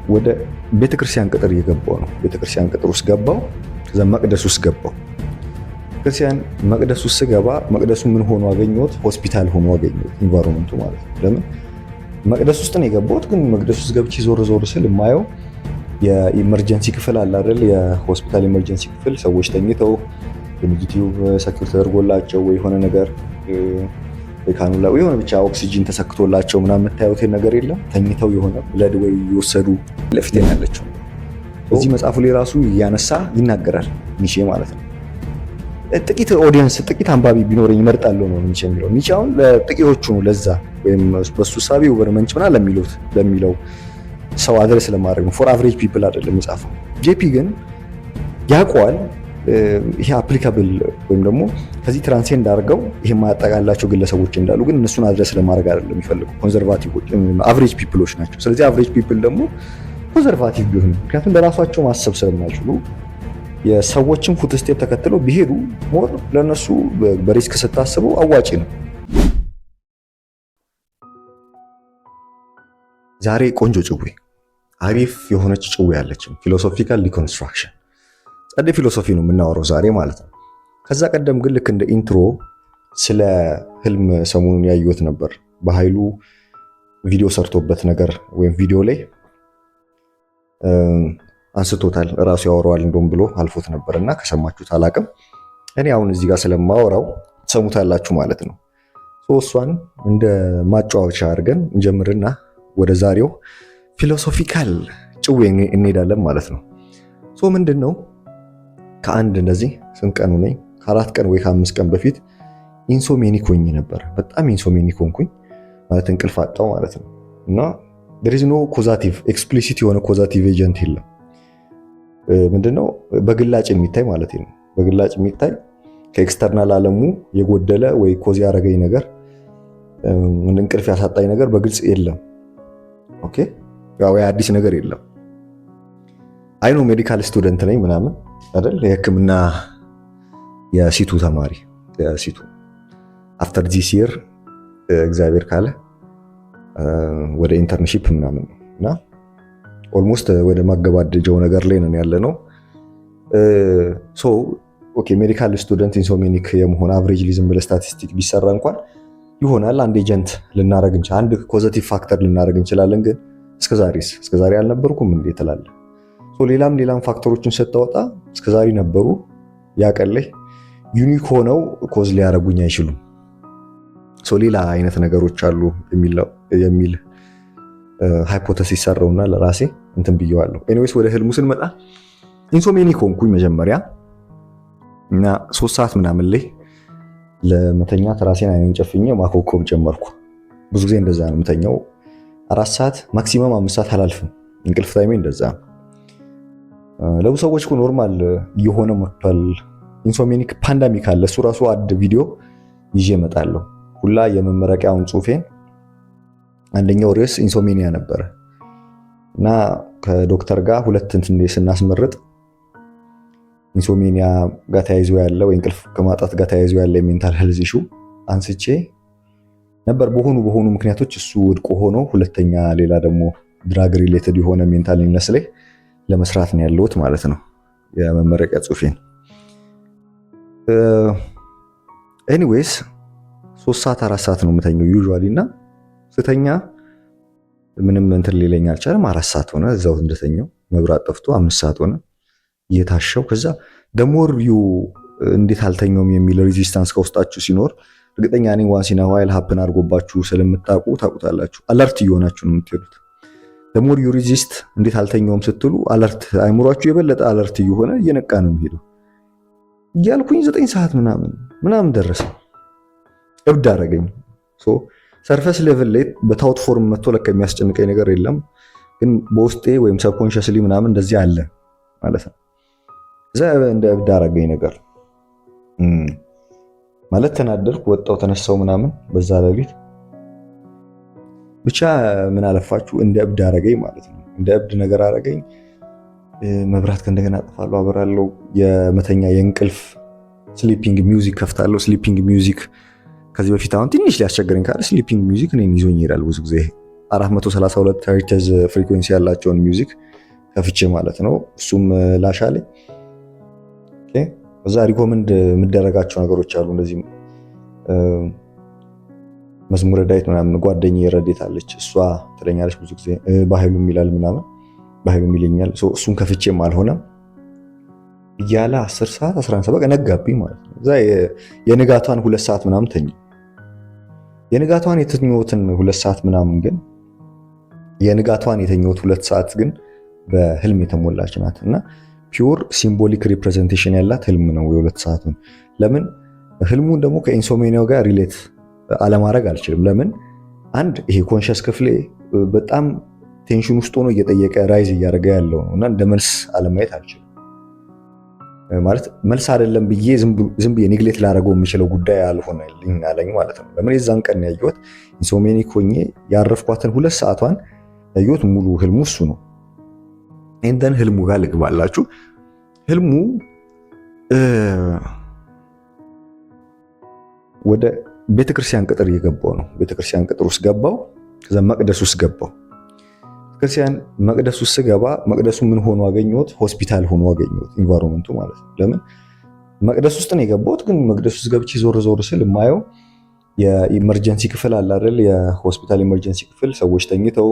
ወደ ቤተክርስቲያን ቅጥር እየገባው ነው። ቤተክርስቲያን ቅጥር ውስጥ ገባው። ከዛ መቅደስ ውስጥ ገባው። ክርስቲያን መቅደስ ውስጥ ስገባ መቅደሱ ምን ሆኖ አገኘሁት? ሆስፒታል ሆኖ አገኘሁት። ኢንቫይሮንመንቱ ማለት ነው። ለምን መቅደስ ውስጥ ነው የገባሁት? ግን መቅደስ ውስጥ ገብቼ ዞር ዞር ስል የማየው የኢመርጀንሲ ክፍል አለ አይደል? የሆስፒታል ኢመርጀንሲ ክፍል ሰዎች ተኝተው የዩቲዩብ ሰክር ተደርጎላቸው ወይ የሆነ ነገር ወይ ካኑላ ወይ የሆነ ብቻ ኦክሲጂን ተሰክቶላቸው ምናምን የምታዩት ነገር የለም። ተኝተው የሆነ ብለድ ወይ እየወሰዱ ለፊት ያለችው እዚህ መጽሐፉ ላይ ራሱ እያነሳ ይናገራል ኒቼ ማለት ነው። ጥቂት ኦዲየንስ ጥቂት አንባቢ ቢኖረኝ እመርጣለሁ ነው ኒቼ የሚለው። ኒቼ አሁን ለጥቂቶቹ ነው ለዛ ወይም በሱ ሳቢ ኦቨርመንች ምናምን ለሚለው ሰው አድረስ ለማድረግ ነው። ፎር አቨሬጅ ፒፕል አይደለም የጻፈው። ጄፒ ግን ያውቀዋል ይሄ አፕሊካብል ወይም ደግሞ ከዚህ ትራንሴንድ አድርገው ይሄ ማያጠቃላቸው ግለሰቦች እንዳሉ፣ ግን እነሱን አድረስ ለማድረግ አይደለም የሚፈልጉ ኮንዘርቫቲቮች አቨሬጅ ፒፕሎች ናቸው። ስለዚህ አቨሬጅ ፒፕል ደግሞ ኮንዘርቫቲቭ ቢሆኑ ምክንያቱም ለራሳቸው ማሰብ ስለማይችሉ የሰዎችን ፉት ስቴፕ ተከትለው ቢሄዱ ሞር ለነሱ በሪስክ ስታስቡ አዋጪ ነው። ዛሬ ቆንጆ ጭዌ አሪፍ የሆነች ጭዌ ያለችን ፊሎሶፊካል ዲኮንስትራክሽን ጸደ ፊሎሶፊ ነው የምናወራው ዛሬ ማለት ነው። ከዛ ቀደም ግን ልክ እንደ ኢንትሮ ስለ ህልም ሰሞኑን ያዩት ነበር። በኃይሉ ቪዲዮ ሰርቶበት ነገር ወይም ቪዲዮ ላይ አንስቶታል ራሱ ያወራዋል እንደውም ብሎ አልፎት ነበርና ከሰማችሁት አላቅም። እኔ አሁን እዚህ ጋር ስለማወራው ሰሙታላችሁ ማለት ነው። እሷን እንደ ማጫወቻ አድርገን እንጀምርና ወደ ዛሬው ፊሎሶፊካል ጭዌ እንሄዳለን ማለት ነው። ምንድን ነው ከአንድ እንደዚህ ስንት ቀኑ ነኝ ከ4 ቀን ወይ ከ5 ቀን በፊት ኢንሶሜኒክ ሆኜ ነበር። በጣም ኢንሶሜኒክ ሆንኩኝ ማለት እንቅልፍ አጣው ማለት ነው። እና there is no causative explicit የሆነ causative agent የለም። ምንድነው በግላጭ የሚታይ ማለት ነው። በግላጭ የሚታይ ከኤክስተርናል ዓለሙ የጎደለ ወይ ኮዝ ያደረገኝ ነገር እንቅልፍ ያሳጣኝ ነገር በግልጽ የለም። ኦኬ ያው አዲስ ነገር የለም። አይኖ ሜዲካል ስቱደንት ነኝ ምናምን አይደል? የህክምና የሲቱ ተማሪ የሲቱ አፍተር ዚስ ይር እግዚአብሔር ካለ ወደ ኢንተርንሺፕ ምናምን ነው እና ኦልሞስት ወደ ማገባደጃው ነገር ላይ ነን ያለ ነው። ኦኬ ሜዲካል ስቱደንት ኢንሶሜኒክ የመሆን አቨሬጅ ሊዝም ብለ ስታቲስቲክ ቢሰራ እንኳን ይሆናል አንድ ኤጀንት ልናረግ እንችላለን፣ አንድ ፖዚቲቭ ፋክተር ልናረግ እንችላለን። ግን እስከዛሬ አልነበርኩም እንዴ ትላለህ? ሌላም ፋክተሮችን ስታወጣ እስከዛሬ ነበሩ ያቀለይ ዩኒክ ሆነው ኮዝ ሊያረጉኝ አይችሉም። ሌላ አይነት ነገሮች አሉ የሚል ሃይፖቴሲስ ሰራውና ለራሴ እንትን ብየዋለሁ። ኤኒዌይስ ወደ ህልሙ ስንመጣ ኢንሶሜኒክ ሆንኩኝ መጀመሪያ እና 3 ሰዓት ምናምን ላይ ለመተኛት ራሴን አይኔን ጨፍኜ ማኮብኮብ ጀመርኩ። ብዙ ጊዜ እንደዛ ነው የምተኛው። 4 ሰዓት ማክሲመም 5 ሰዓት አላልፍም። እንቅልፍ ታይሜ እንደዛ ነው። ለብዙ ሰዎች እኮ ኖርማል እየሆነ መጥቷል። ኢንሶሜኒክ ፓንዳሚክ አለ። እሱ ራሱ አድ ቪዲዮ ይዤ እመጣለሁ ሁላ የመመረቂያውን ጽሁፌን አንደኛው ርዕስ ኢንሶሜኒያ ነበረ እና ከዶክተር ጋር ሁለት እንትን ስናስመርጥ ኢንሶሜኒያ ጋር ተያይዞ ያለ ወይ እንቅልፍ ከማጣት ጋር ተያይዞ ያለ ሜንታል ሄልዝ ኢሹ አንስቼ ነበር። በሆኑ ምክንያቶች እሱ ወድቆ ሆኖ ሁለተኛ ሌላ ደግሞ ድራግ ሪሌትድ የሆነ ሜንታል ኢልነስ ላይ ለመስራት ነው ያለሁት ማለት ነው የመመረቂያ ጽሁፌን። ኤኒዌይስ 3 ሰዓት 4 ሰዓት ነው የምተኛው ዩዥዋሊ እና ስተኛ ምንም እንትን ሊለኝ አልቻለም። 4 ሰዓት ሆነ እዛው እንደተኛው መብራት ጠፍቶ 5 ሰዓት ሆነ እየታሸው። ከዛ ደሞር ዩ እንዴት አልተኛውም የሚል ሬዚስታንስ ከውስጣችሁ ሲኖር እርግጠኛ ነኝ ዋንስ ኢን አ ዋይል ሃፕን አድርጎባችሁ ስለምታውቁ ታውቁታላችሁ። አለርት እየሆናችሁ ነው የምትሄዱት። ደሞር ዩ ሬዚስት እንዴት አልተኛውም ስትሉ አለርት አይምሯችሁ የበለጠ አለርት እየሆነ እየነቃ ነው የሚሄደው። እያልኩኝ 9 ሰዓት ምናምን ደረሰ። እብድ አደረገኝ። ሰርፌስ ሌቭል ላይ በታውት ፎርም መጥቶ ለካ የሚያስጨንቀኝ ነገር የለም፣ ግን በውስጤ ወይም ሰብኮንሺየስሊ ምናምን እንደዚህ አለ ማለት ነው። እዛ እንደ እብድ አደረገኝ ነገር ማለት ተናደድኩ፣ ወጣው፣ ተነሳው ምናምን በዛ ሌሊት ብቻ ምን አለፋችሁ እንደ እብድ አደረገኝ ማለት ነው። እንደ እብድ ነገር አደረገኝ። መብራት ከእንደገና አጠፋለሁ፣ አበራለሁ። የመተኛ የእንቅልፍ ስሊፒንግ ሚውዚክ ከፍታለሁ። ስሊፒንግ ሚውዚክ ከዚህ በፊት አሁን ትንሽ ሊያስቸግረኝ ካለ ስሊፒንግ ሚውዚክ እኔን ይዞኝ ይሄዳል። ብዙ ጊዜ 432 ሄርትዝ ፍሪኩዌንሲ ያላቸውን ሚውዚክ ከፍቼ ማለት ነው። እሱም ላሻ ላይ ኦኬ። እዛ ሪኮመንድ የምደረጋቸው ነገሮች አሉ እንደዚህ መዝሙረ ዳዊት ምናምን ጓደኛዬ ረዴት አለች፣ እሷ ትለኛለች ብዙ ጊዜ በኃይሉም ይላል ምናምን በኃይሉም ይለኛል። እሱን ከፍቼም አልሆነም እያለ 10 ሰዓት 11 ሰዓት በቃ ነጋብኝ ማለት ነው። እዛ የንጋቷን 2 ሰዓት ምናምን ተኝ የንጋቷን የተኛሁትን 2 ሰዓት ምናምን ግን የንጋቷን የተኛሁት 2 ሰዓት ግን በህልም የተሞላች ናት እና ፒውር ሲምቦሊክ ሪፕሬዘንቴሽን ያላት ህልም ነው የ2 ሰዓት። ለምን ህልሙን ደግሞ ከኢንሶሜኒያው ጋር ሪሌት አለማድረግ አልችልም። ለምን አንድ ይሄ ኮንሸስ ክፍሌ በጣም ቴንሽን ውስጥ ሆኖ እየጠየቀ ራይዝ እያደረገ ያለው ነው እና እንደ መልስ አለማየት አልችልም። ማለት መልስ አይደለም ብዬ ዝም ብዬ ኔግሌክት ላደረገው የምችለው ጉዳይ አልሆነልኝ አለኝ ማለት ነው። ለምን የዛን ቀን ያየሁት ኢንሶሜኒክ ሆኜ ያረፍኳትን 2 ሰዓቷን ያየሁት ሙሉ ህልሙ እሱ ነው። እንደን ህልሙ ጋር ልግባላችሁ። ህልሙ ወደ ቤተክርስቲያን ቅጥር እየገባው ነው። ቤተክርስቲያን ቅጥር ውስጥ ገባው። ከዛ መቅደስ ውስጥ ገባው። ቤተክርስቲያን መቅደስ ውስጥ ስገባ መቅደሱ ምን ሆኖ አገኘሁት? ሆስፒታል ሆኖ አገኘሁት። ኢንቫይሮመንቱ ማለት ነው። ለምን መቅደስ ውስጥ ነው የገባሁት፣ ግን መቅደስ ውስጥ ገብቼ ዞር ስል የማየው የኢመርጀንሲ ክፍል አለ አይደል? የሆስፒታል ኢመርጀንሲ ክፍል ሰዎች ተኝተው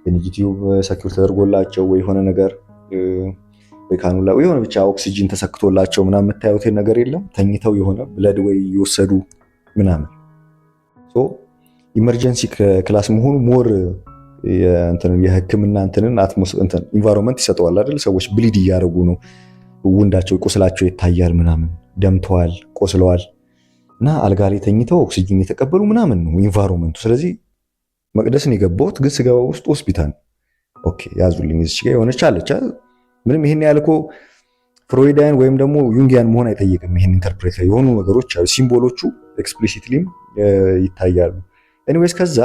የኔጌቲቭ ሰኪዩር ተደርጎላቸው ወይ የሆነ ነገር ወይ ካኑላ ወይ የሆነ ብቻ ኦክሲጂን ተሰክቶላቸው ምናምን የምታዩት ነገር የለም። ተኝተው የሆነ ብለድ ወይ የወሰዱ ምናምን ኢመርጀንሲ ክላስ መሆኑ ሞር የህክምና ኢንቫይሮንመንት ይሰጠዋል አይደል? ሰዎች ብሊድ እያደረጉ ነው፣ ውንዳቸው ቁስላቸው ይታያል፣ ምናምን ደምተዋል፣ ቆስለዋል እና አልጋ ላይ ተኝተው ኦክሲጂን የተቀበሉ ምናምን ነው ኢንቫይሮንመንቱ። ስለዚህ መቅደስን የገባሁት ግን ስገባ ውስጥ ሆስፒታል። ኦኬ ያዙልኝ፣ እዚህ ጋር የሆነች አለች። ምንም ይሄን ያህል እኮ ፍሮይዳያን ወይም ደግሞ ዩንጊያን መሆን አይጠይቅም። ይሄን ኢንተርፕሬት የሆኑ ነገሮች አሉ፣ ሲምቦሎቹ ኤክስፕሊሲትሊም ይታያሉ። ኤኒዌይስ ከዛ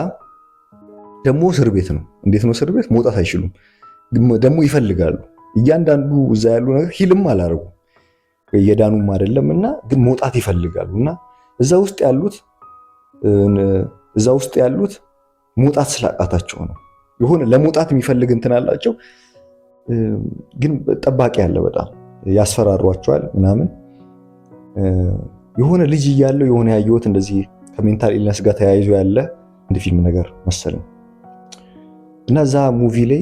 ደግሞ እስር ቤት ነው። እንዴት ነው እስር ቤት? መውጣት አይችሉም፣ ደግሞ ይፈልጋሉ። እያንዳንዱ እዛ ያሉ ነገር ሂልም አላረጉ የዳኑም አይደለም እና ግን መውጣት ይፈልጋሉ እና እዛ ውስጥ ያሉት መውጣት ስላቃታቸው ነው። የሆነ ለመውጣት የሚፈልግ እንትን አላቸው፣ ግን ጠባቂ ያለ በጣም ያስፈራሯቸዋል ምናምን። የሆነ ልጅ እያለው የሆነ ያየሁት እንደዚህ ከሜንታል ኢልነስ ጋር ተያይዞ ያለ እንደ ፊልም ነገር መሰለኝ እና እዛ ሙቪ ላይ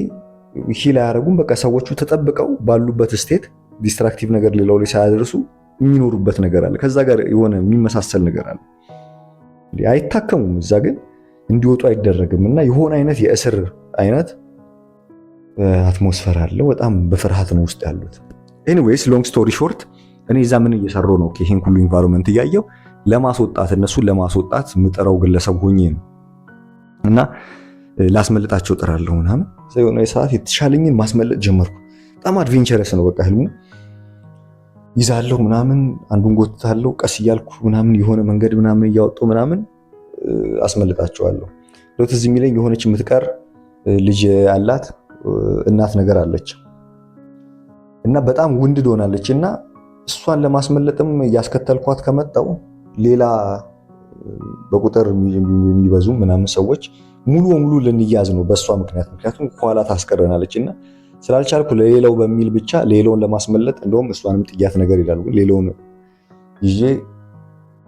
ሂል አያደርጉም። በቃ ሰዎቹ ተጠብቀው ባሉበት ስቴት ዲስትራክቲቭ ነገር ሌላው ላይ ሳያደርሱ የሚኖሩበት ነገር አለ። ከዛ ጋር የሆነ የሚመሳሰል ነገር አለ። አይታከሙም፣ እዛ ግን እንዲወጡ አይደረግም እና የሆነ አይነት የእስር አይነት አትሞስፈር አለው። በጣም በፍርሃት ነው ውስጥ ያሉት። ኤኒዌይስ ሎንግ ስቶሪ ሾርት እኔ እዛ ምን እየሰሩ ነው? ይሄን ሁሉ ኢንቫይሮንመንት እያየው እነሱን ለማስወጣት ምጥረው ግለሰብ ሆኜ ነው እና ላስመልጣቸው ጥራለሁ ምናምን። የሆነ ሰዓት የተሻለኝን ማስመለጥ ጀመርኩ። በጣም አድቬንቸረስ ነው በቃ ህልሙ። ይዛለሁ ምናምን፣ አንዱን ጎትታለሁ ቀስ እያልኩ ምናምን፣ የሆነ መንገድ ምናምን እያወጣሁ ምናምን አስመልጣቸዋለሁ። ትዝ የሚለኝ የሆነች የምትቀር ልጅ ያላት እናት ነገር አለች እና በጣም ውንድድ ሆናለች እና እሷን ለማስመለጥም እያስከተልኳት ከመጣው ሌላ በቁጥር የሚበዙ ምናምን ሰዎች ሙሉ በሙሉ ልንያዝ ነው በእሷ ምክንያት። ምክንያቱም ከኋላ ታስቀረናለች እና ስላልቻልኩ ለሌላው በሚል ብቻ ሌላውን ለማስመለጥ እንደውም እሷንም ጥያት ነገር ይላሉ፣ ግን ሌላውን ይዤ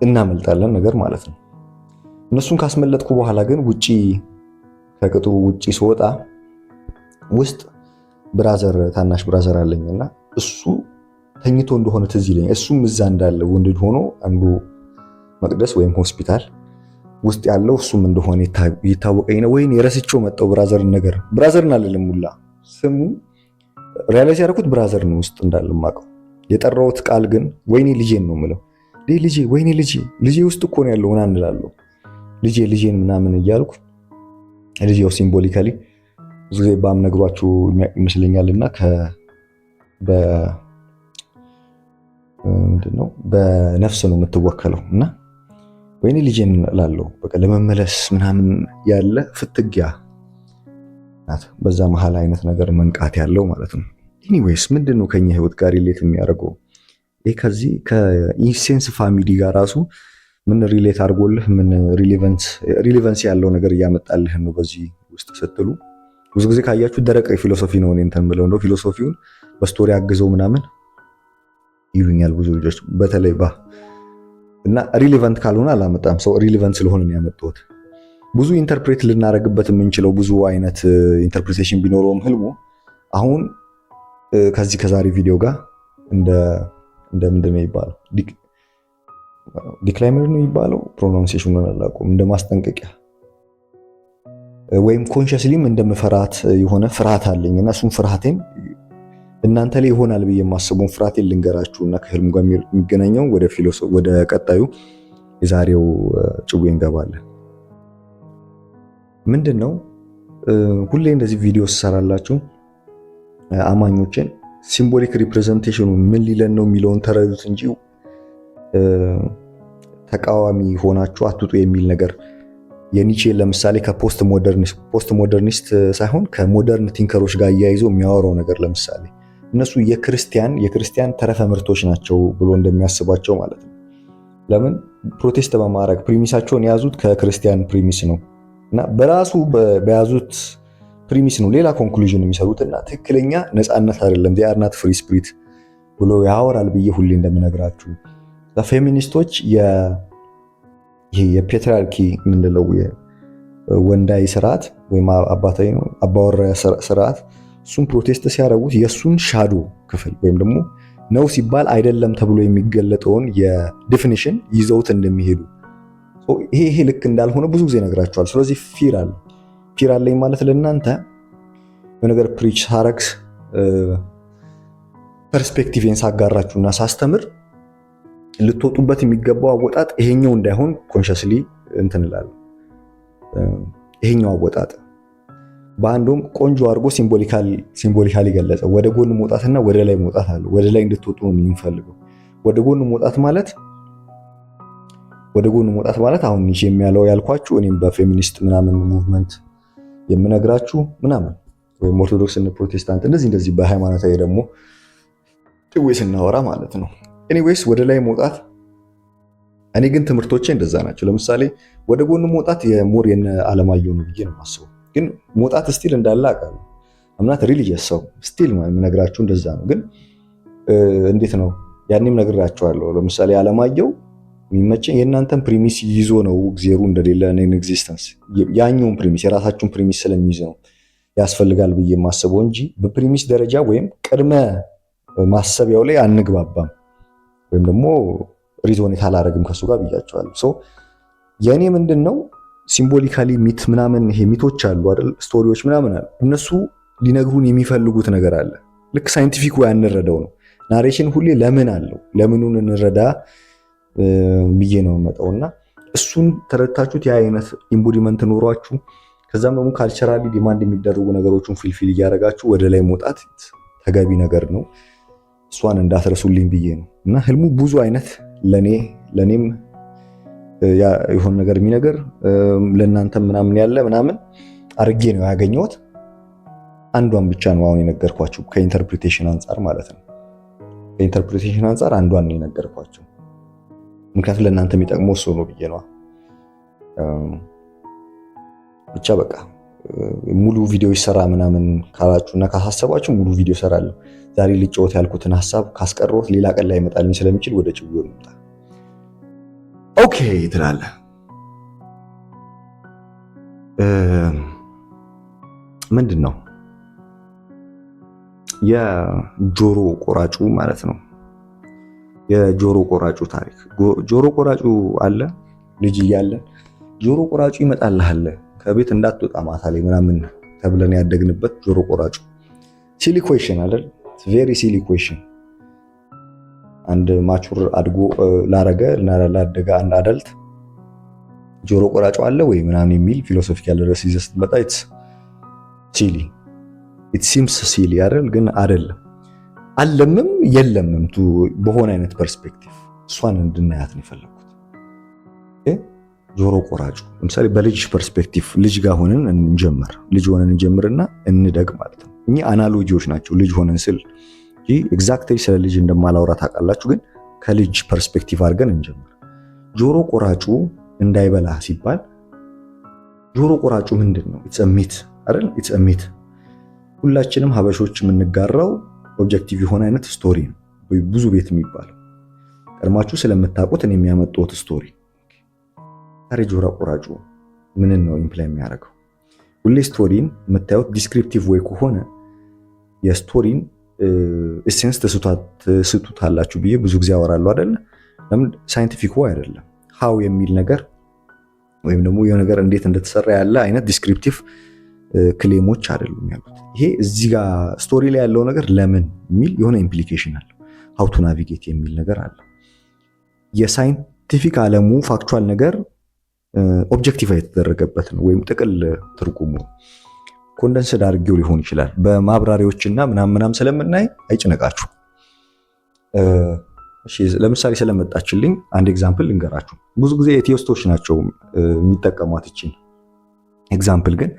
እናመልጣለን ነገር ማለት ነው። እነሱን ካስመለጥኩ በኋላ ግን ውጪ ከቅጥሩ ውጪ ስወጣ ውስጥ ታናሽ ብራዘር አለኝና እሱ ተኝቶ እንደሆነ ትዝ ይለኛል። እሱም እዛ እንዳለ ወንድድ ሆኖ አንዱ መቅደስ ወይም ሆስፒታል ውስጥ ያለው እሱም እንደሆነ ይታወቀኝ ነው። ወይኔ የረስቼው መጣው ብራዘርን አለልም ሙላ ስሙ ሪያላይዝ ያደረኩት ብራዘርን ውስጥ እንዳለ ማቀው የጠራሁት ቃል ግን ወይኔ ልጄን ነው የምለው። ልጄ ወይኔ ልጄ ውስጥ እኮ ነው ያለው ምናምን እላለሁ። ልጄን ምናምን እያልኩ ልጄ ያው ሲምቦሊካሊ ብዙ ጊዜ ባም ነግሯችሁ ይመስለኛልና ምንድነው በነፍስ ነው የምትወከለው እና ወይኔ ልጄን እላለሁ። በቃ ለመመለስ ምናምን ያለ ፍትጊያ ናት። በዛ መሀል አይነት ነገር መንቃት ያለው ማለት ነው። ኤኒዌይስ ምንድነው ከኛ ህይወት ጋር ሪሌት የሚያደርገው ከዚህ ከኢሴንስ ፋሚሊ ጋር ራሱ ምን ሪሌት አድርጎልህ ምን ሪሌቫንስ ያለው ነገር እያመጣልህ ነው በዚህ ውስጥ ስትሉ ብዙ ጊዜ ካያችሁ ደረቅ ፊሎሶፊ ነው እንትን ብለው ነው ፊሎሶፊውን በስቶሪ አግዘው ምናምን ይሉኛል ብዙ ልጆች በተለይ እና ሪሌቫንት ካልሆነ አላመጣም። ሰው ሪሌቫንት ስለሆነ ነው ያመጣሁት። ብዙ ኢንተርፕሬት ልናደርግበት የምንችለው ብዙ አይነት ኢንተርፕሬቴሽን ቢኖረውም ህልሙ አሁን ከዚህ ከዛሬ ቪዲዮ ጋር እንደ ምንድን ነው የሚባለው ዲክላይመር ነው የሚባለው ፕሮናንሴሽኑን አላውቀውም። እንደ ማስጠንቀቂያ ወይም ኮንሺየስሊም እንደምፈራት የሆነ ፍርሃት አለኝና እሱን ፍርሃቴን እናንተ ላይ ይሆናል ብዬ የማስበውን ፍርሃቴን ልንገራችሁና ከህልሙ ጋር የሚገናኘው ወደ ቀጣዩ የዛሬው ጭዌ እንገባለን። ምንድነው ሁሌ እንደዚህ ቪዲዮ ሰራላችሁ አማኞችን ሲምቦሊክ ሪፕሬዘንቴሽኑ ምን ሊለን ነው የሚለውን ተረዱት እንጂ ተቃዋሚ ሆናችሁ አትጡ የሚል ነገር የኒቼ ለምሳሌ ከፖስት ሞደርኒስት ሳይሆን ከሞደርን ቲንከሮች ጋር እያይዞ የሚያወራው ነገር ለምሳሌ እነሱ የክርስቲያን ተረፈ ምርቶች ናቸው ብሎ እንደሚያስባቸው ማለት ነው። ለምን ፕሮቴስት በማድረግ ፕሪሚሳቸውን የያዙት ከክርስቲያን ፕሪሚስ ነው እና በራሱ በያዙት ፕሪሚስ ነው ሌላ ኮንክሉዥን የሚሰሩትና ትክክለኛ ነፃነት አይደለም they are not free spirit ብሎ ያወራል ብዬ ሁሌ እንደምነግራችሁ። ፌሚኒስቶች የፔትሪያርኪ ምንለው ወንዳይ ስርዓት ወይም አባታዊ ነው አባወራ ስርዓት እሱን ፕሮቴስት ሲያደርጉት የሱን ሻዶ ክፍል ወይም ደግሞ ነው ሲባል አይደለም ተብሎ የሚገለጠውን የዲፊኒሽን ይዘውት እንደሚሄዱ ይሄ ልክ እንዳልሆነ ብዙ ጊዜ ነግራቸዋል። ስለዚህ ፊር አለኝ ማለት ለእናንተ በነገር ፕሪች ሳረክስ ፐርስፔክቲቭን ሳጋራችሁና ሳስተምር ልትወጡበት የሚገባው አወጣጥ ይሄኛው እንዳይሆን ኮንሺየስሊ እንትን እላለሁ። ይሄኛው አወጣጥ በአንዱም ቆንጆ አድርጎ ሲምቦሊካሊ ገለጸ። ወደ ጎን መውጣትና ወደ ላይ መውጣት አለ። ወደ ላይ እንድትወጡ ነው የሚፈልገው። ወደ ጎን መውጣት ማለት አሁን ኒቼ የሚያለው ያልኳችሁ እኔም በፌሚኒስት ምናምን ሙቭመንት የምነግራችሁ ምናምን ወይም ኦርቶዶክስ እና ፕሮቴስታንት እንደዚህ በሃይማኖታዊ ደግሞ ጭዌ ስናወራ ማለት ነው። ኤኒዌይስ ወደ ላይ መውጣት እኔ ግን ትምህርቶቼ እንደዛ ናቸው። ለምሳሌ ወደ ጎን መውጣት የሞር የነ አለማየሁ ነው ብዬ ነው የማስበው። ግን መውጣት ስቲል እንዳለ አውቃለሁ። አምናት ሪሊጂየስ ሰው ስቲል የምነግራችሁ እንደዛ ነው። ግን እንዴት ነው ያኔም ነግራችኋለሁ። ለምሳሌ አለማየሁ የሚመቸኝ የእናንተን ፕሪሚስ ይዞ ነው እግዚአብሔር እንደሌለ ነን ኤግዚስተንስ ያኛውን ፕሪሚስ የራሳችሁን ፕሪሚስ ስለሚይዝ ነው ያስፈልጋል ብዬ የማስበው እንጂ በፕሪሚስ ደረጃ ወይም ቅድመ ማሰቢያው ላይ አንግባባም ወይም ደግሞ ሪዞኔት አላረግም ከሱ ጋር ብያቸዋለሁ። ሶ የኔ ምንድነው ሲምቦሊካሊ ሚት ምናምን ይሄ ሚቶች አሉ አይደል ስቶሪዎች ምናምን አሉ። እነሱ ሊነግሩን የሚፈልጉት ነገር አለ። ልክ ሳይንቲፊክ ወይ አንረዳው ነው። ናሬሽን ሁሌ ለምን አለው ለምኑን እንረዳ ብዬ ነው መጣውና እሱን ተረድታችሁት ያ አይነት ኢምቦዲመንት ኖሯችሁ ከዛም ደግሞ ካልቸራሊ ዲማንድ የሚደረጉ ነገሮችን ፊልፊል እያደረጋችሁ ወደ ላይ መውጣት ተገቢ ነገር ነው። እሷን እንዳትረሱልኝ ብዬ ነው። እና ህልሙ ብዙ አይነት ለኔም የሆነ ነገር የሚነገር ለእናንተም ምናምን ያለ ምናምን አርጌ ነው ያገኘሁት። አንዷን ብቻ ነው አሁን የነገርኳችሁ ከኢንተርፕሪቴሽን አንፃር ማለት ነው። ከኢንተርፕሪቴሽን አንፃር አንዷን ነው የነገርኳችሁ። ምክንያቱም ለእናንተ የሚጠቅመው እሱ ነው ብዬ ነው። ብቻ በቃ ሙሉ ቪዲዮ ይሰራ ምናምን ካላችሁና ካሳሰባችሁ ሙሉ ቪዲዮ ሰራለሁ። ዛሬ ልጫወት ያልኩትን ሐሳብ ካስቀረውት ሌላ ቀን ላይ ይመጣልኝ ስለሚችል ወደ ጭዌው እንምጣ። ኦኬ ትላለህ። ምንድነው የጆሮ ቆራጩ ማለት ነው። የጆሮ ቆራጩ ታሪክ። ጆሮ ቆራጩ አለ ልጅ እያለን ጆሮ ቆራጩ ይመጣልሃል ከቤት እንዳትወጣ ማታ ላይ ምናምን ተብለን ያደግንበት ጆሮ ቆራጩ ሲሊ ኩዌሽን አይደል? ቬሪ ሲሊ ኩዌሽን። አንድ ማቹር አድጎ ላደገ አንድ አዳልት ጆሮ ቆራጩ አለ ወይ ምናምን የሚል ፊሎሶፊካል ርዕስ ይዘህ ስትመጣ ኢትስ ሲሊ ኢት ሲምስ ሲሊ አይደል? ግን አይደለም አለምም የለምም በሆነ አይነት ፐርስፔክቲቭ እሷን እንድናያት ነው የፈለኩት። ጆሮ ቆራጩ ለምሳሌ በልጅ ፐርስፔክቲቭ ልጅ ጋር ሆነን እንጀምር። ልጅ ሆነን እንጀምርና እንደግ ማለት ነው። እኚህ አናሎጂዎች ናቸው። ልጅ ሆነን ስል ኤግዛክትሊ ስለ ልጅ እንደማላወራ ታውቃላችሁ። ግን ከልጅ ፐርስፔክቲቭ አድርገን እንጀምር። ጆሮ ቆራጩ እንዳይበላ ሲባል ጆሮ ቆራጩ ምንድን ነው? ኢትስ አ ሚት አይደል? ኢትስ አ ሚት። ሁላችንም ሀበሾች የምንጋራው ኦብጀክቲቭ የሆነ አይነት ስቶሪ ነው። ብዙ ቤት የሚባለው ቀድማችሁ ስለምታውቁት እኔ የሚያመጣው ስቶሪ። ታዲያ ጆሮ ቆራጩ ምንን ነው ኢምፕላይ የሚያደርገው? ሁሌ ስቶሪን የምታዩት ዲስክሪፕቲቭ ወይ ከሆነ የስቶሪን ኤሴንስ ትስቱታላችሁ ብዬ ብዙ ጊዜ አወራለሁ አይደለ? ለምን ሳይንቲፊክ ወይ አይደለም ሃው የሚል ነገር ወይም ደግሞ የሆነ ነገር እንዴት እንደተሰራ ያለ አይነት ዲስክሪፕቲቭ ክሌሞች አይደሉም ያሉት። ይሄ እዚህ ጋር ስቶሪ ላይ ያለው ነገር ለምን የሚል የሆነ ኢምፕሊኬሽን አለው። ሃው ቱ ናቪጌት የሚል ነገር አለ። የሳይንቲፊክ ዓለሙ ፋክቹዋል ነገር ኦብጀክቲፋይ የተደረገበት ነው ወይም ጥቅል ትርጉሙ ኮንደንስድ አድርጌው ሊሆን ይችላል። በማብራሪዎችና ምናምን ስለምናይ አይጭነቃችሁ። እሺ ለምሳሌ ስለመጣችልኝ አንድ ኤግዛምፕል ልንገራችሁ። ብዙ ጊዜ ኤቲዮስቶች ናቸው የሚጠቀሟት እቺን ኤግዛምፕል፣ ግን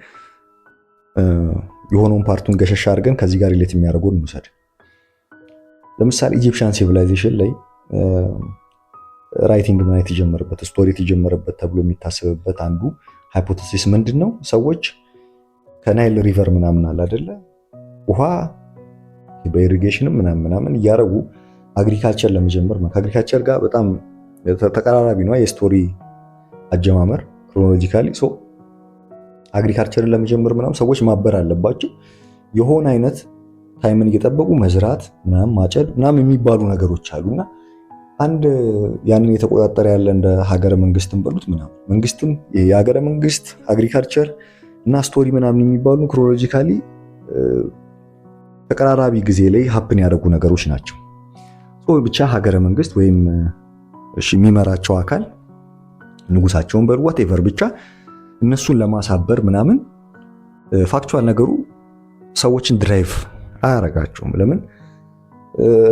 የሆነውን ፓርቱን ገሸሻ አድርገን ከዚህ ጋር ሪሌት የሚያደርጉን እንውሰድ። ለምሳሌ ኢጂፕሽያን ሲቪላይዜሽን ላይ ራይቲንግ ምን የተጀመረበት ስቶሪ የተጀመረበት ተብሎ የሚታሰብበት አንዱ ሃይፖቴሲስ ምንድነው? ሰዎች ከናይል ሪቨር ምናምን አለ አይደለ ውሃ በኢሪጌሽንም ምናምን እያረጉ አግሪካልቸር ለመጀመር ነው። ከአግሪካልቸር ጋር በጣም ተቀራራቢ ነው የስቶሪ አጀማመር ክሮኖሎጂካሊ። ሶ አግሪካልቸርን ለመጀመር ምናምን ሰዎች ማበር አለባቸው። የሆነ አይነት ታይምን እየጠበቁ መዝራት ምናምን ማጨድ ምናምን የሚባሉ ነገሮች አሉና አንድ ያንን የተቆጣጠረ ያለ እንደ ሀገረ መንግስትም በሉት ምናምን መንግስትም የሀገረ መንግስት አግሪካልቸር እና ስቶሪ ምናምን የሚባሉ ክሮኖሎጂካሊ ተቀራራቢ ጊዜ ላይ ሀፕን ያደረጉ ነገሮች ናቸው። ብቻ ሀገረ መንግስት ወይም የሚመራቸው አካል ንጉሳቸውን በሉ ዋቴቨር ብቻ እነሱን ለማሳበር ምናምን ፋክቹዋል ነገሩ ሰዎችን ድራይቭ አያረጋቸውም። ለምን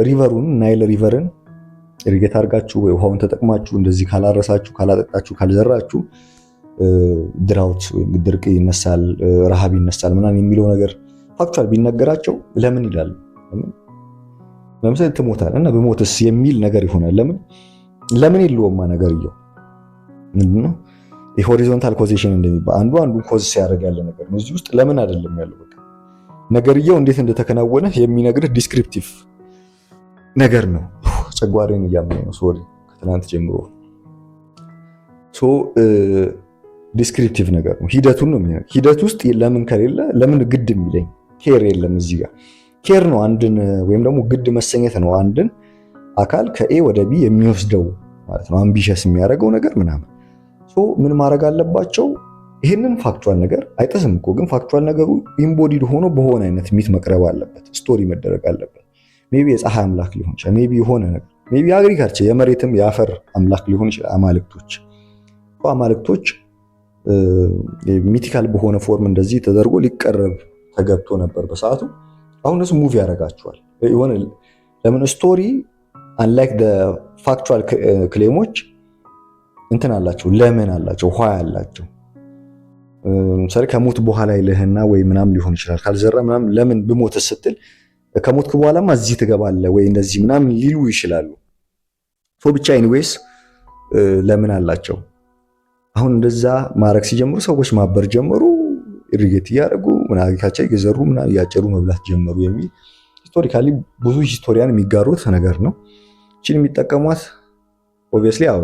ሪቨሩን ናይል ሪቨርን ኢሪጌት አድርጋችሁ ወይ ውሃውን ተጠቅማችሁ እንደዚህ ካላረሳችሁ፣ ካላጠጣችሁ፣ ካልዘራችሁ ድራውት ወይም ድርቅ ይነሳል፣ ረሃብ ይነሳል ምናምን የሚለው ነገር ፋክቹዋል ቢነገራቸው ለምን ይላሉ? ለምሳሌ ትሞታለህ እና በሞትስ የሚል ነገር ይሆናል። ለምን የለውማ ነገርየው ምንድነው? የሆሪዞንታል ኮዜሽን እንደሚባል አንዱ ኮዝ ሲያደርግ ያለ ነገር ነው። እዚህ ውስጥ ለምን አይደለም ያለው። በቃ ነገርየው እንዴት እንደተከናወነ የሚነግርህ ዲስክሪፕቲቭ ነገር ነው። ጨጓሬን እያመመኝ ነው ሶሪ ከትናንት ጀምሮ። ዲስክሪፕቲቭ ነገር ነው። ሂደቱን ነው የሚነግርህ። ሂደት ውስጥ ለምን ከሌለ ለምን ግድ የሚለኝ ኬር የለም። እዚህ ጋር ኬር ነው አንድን ወይም ደግሞ ግድ መሰኘት ነው አንድን አካል ከኤ ወደ ቢ የሚወስደው ማለት ነው። አምቢሸስ የሚያደርገው ነገር ምናምን ምን ማድረግ አለባቸው? ይህንን ፋክቹዋል ነገር አይጠስም እኮ ግን ፋክቹዋል ነገሩ ኢምቦዲድ ሆኖ በሆነ አይነት ሚት መቅረብ አለበት። ስቶሪ መደረግ አለበት። ሜቢ የፀሐይ አምላክ ሊሆን ይችላል። ሜቢ የሆነ ነገር ሜቢ አግሪካልቸር የመሬትም የአፈር አምላክ ሊሆን ይችላል። አማልክቶች ሚቲካል በሆነ ፎርም እንደዚህ ተደርጎ ሊቀረብ ተገብቶ ነበር በሰዓቱ። አሁን እሱ ሙቪ ያደርጋቸዋል የሆነ ለምን ስቶሪ አንላይክ ዘ ፋክቹዋል ክሌሞች እንትን አላቸው፣ ለምን አላቸው፣ ኋ አላቸው። ምሳሌ ከሞት በኋላ ይልህና ወይ ምናምን ሊሆን ይችላል። ካልዘራ ምናምን ለምን ብሞት ስትል ከሞትክ በኋላማ እዚህ ትገባለህ ወይ እንደዚህ ምናምን ሊሉ ይችላሉ። ብቻ ኤኒዌይስ ለምን አላቸው። አሁን እንደዛ ማድረግ ሲጀምሩ ሰዎች ማበር ጀመሩ። ኢሪጌት እያደረጉ ምናልካቸው እየዘሩ ምናምን እያጨዱ መብላት ጀመሩ የሚል ሂስቶሪካሊ ብዙ ሂስቶሪያን የሚጋሩት ነገር ነው። እቺን የሚጠቀሟት ኦብቪየስሊ ያው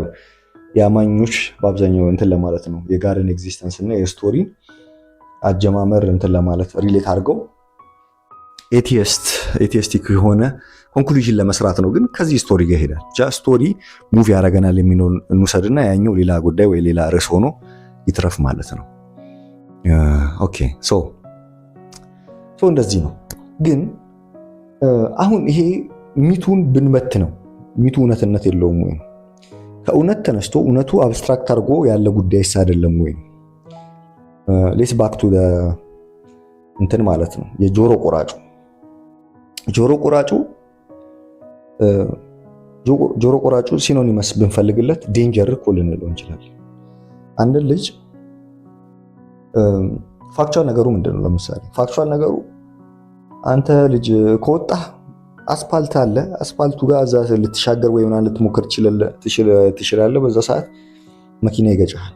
የአማኞች በአብዛኛው እንትን ለማለት ነው የጋድን ኤግዚስተንስ እና የስቶሪ አጀማመር እንትን ለማለት ሪሌት አድርገው ኤቲስቲክ የሆነ ኮንክሉዥን ለመስራት ነው። ግን ከዚህ ስቶሪ ጋር ይሄዳል። ብቻ ስቶሪ ሙቭ ያደርገናል የሚለውን እንውሰድና ያኛው ሌላ ጉዳይ ወይ ሌላ ርዕስ ሆኖ ይትረፍ ማለት ነው። ኦኬ ሶ እንደዚህ ነው። ግን አሁን ይሄ ሚቱን ብንበት ነው ሚቱ እውነትነት የለውም ወይ? ከእውነት ተነስቶ እውነቱ አብስትራክት አድርጎ ያለ ጉዳይስ አይደለም ወይ? ሌትስ ባክ ቱ እንትን ማለት ነው የጆሮ ቆራጩ ሲኖኒመስ ብንፈልግለት ዴንጀር እኮ ልንለው እንችላለን። አንድ ልጅ ፋክቹዋል ነገሩ ምንድነው? ለምሳሌ ፋክቹዋል ነገሩ አንተ ልጅ ከወጣህ አስፓልት አለ፣ አስፓልቱ ጋር እዛ ልትሻገር ወይ ምናምን ልትሞክር ትችላለህ። በዛ ሰዓት መኪና ይገጫል።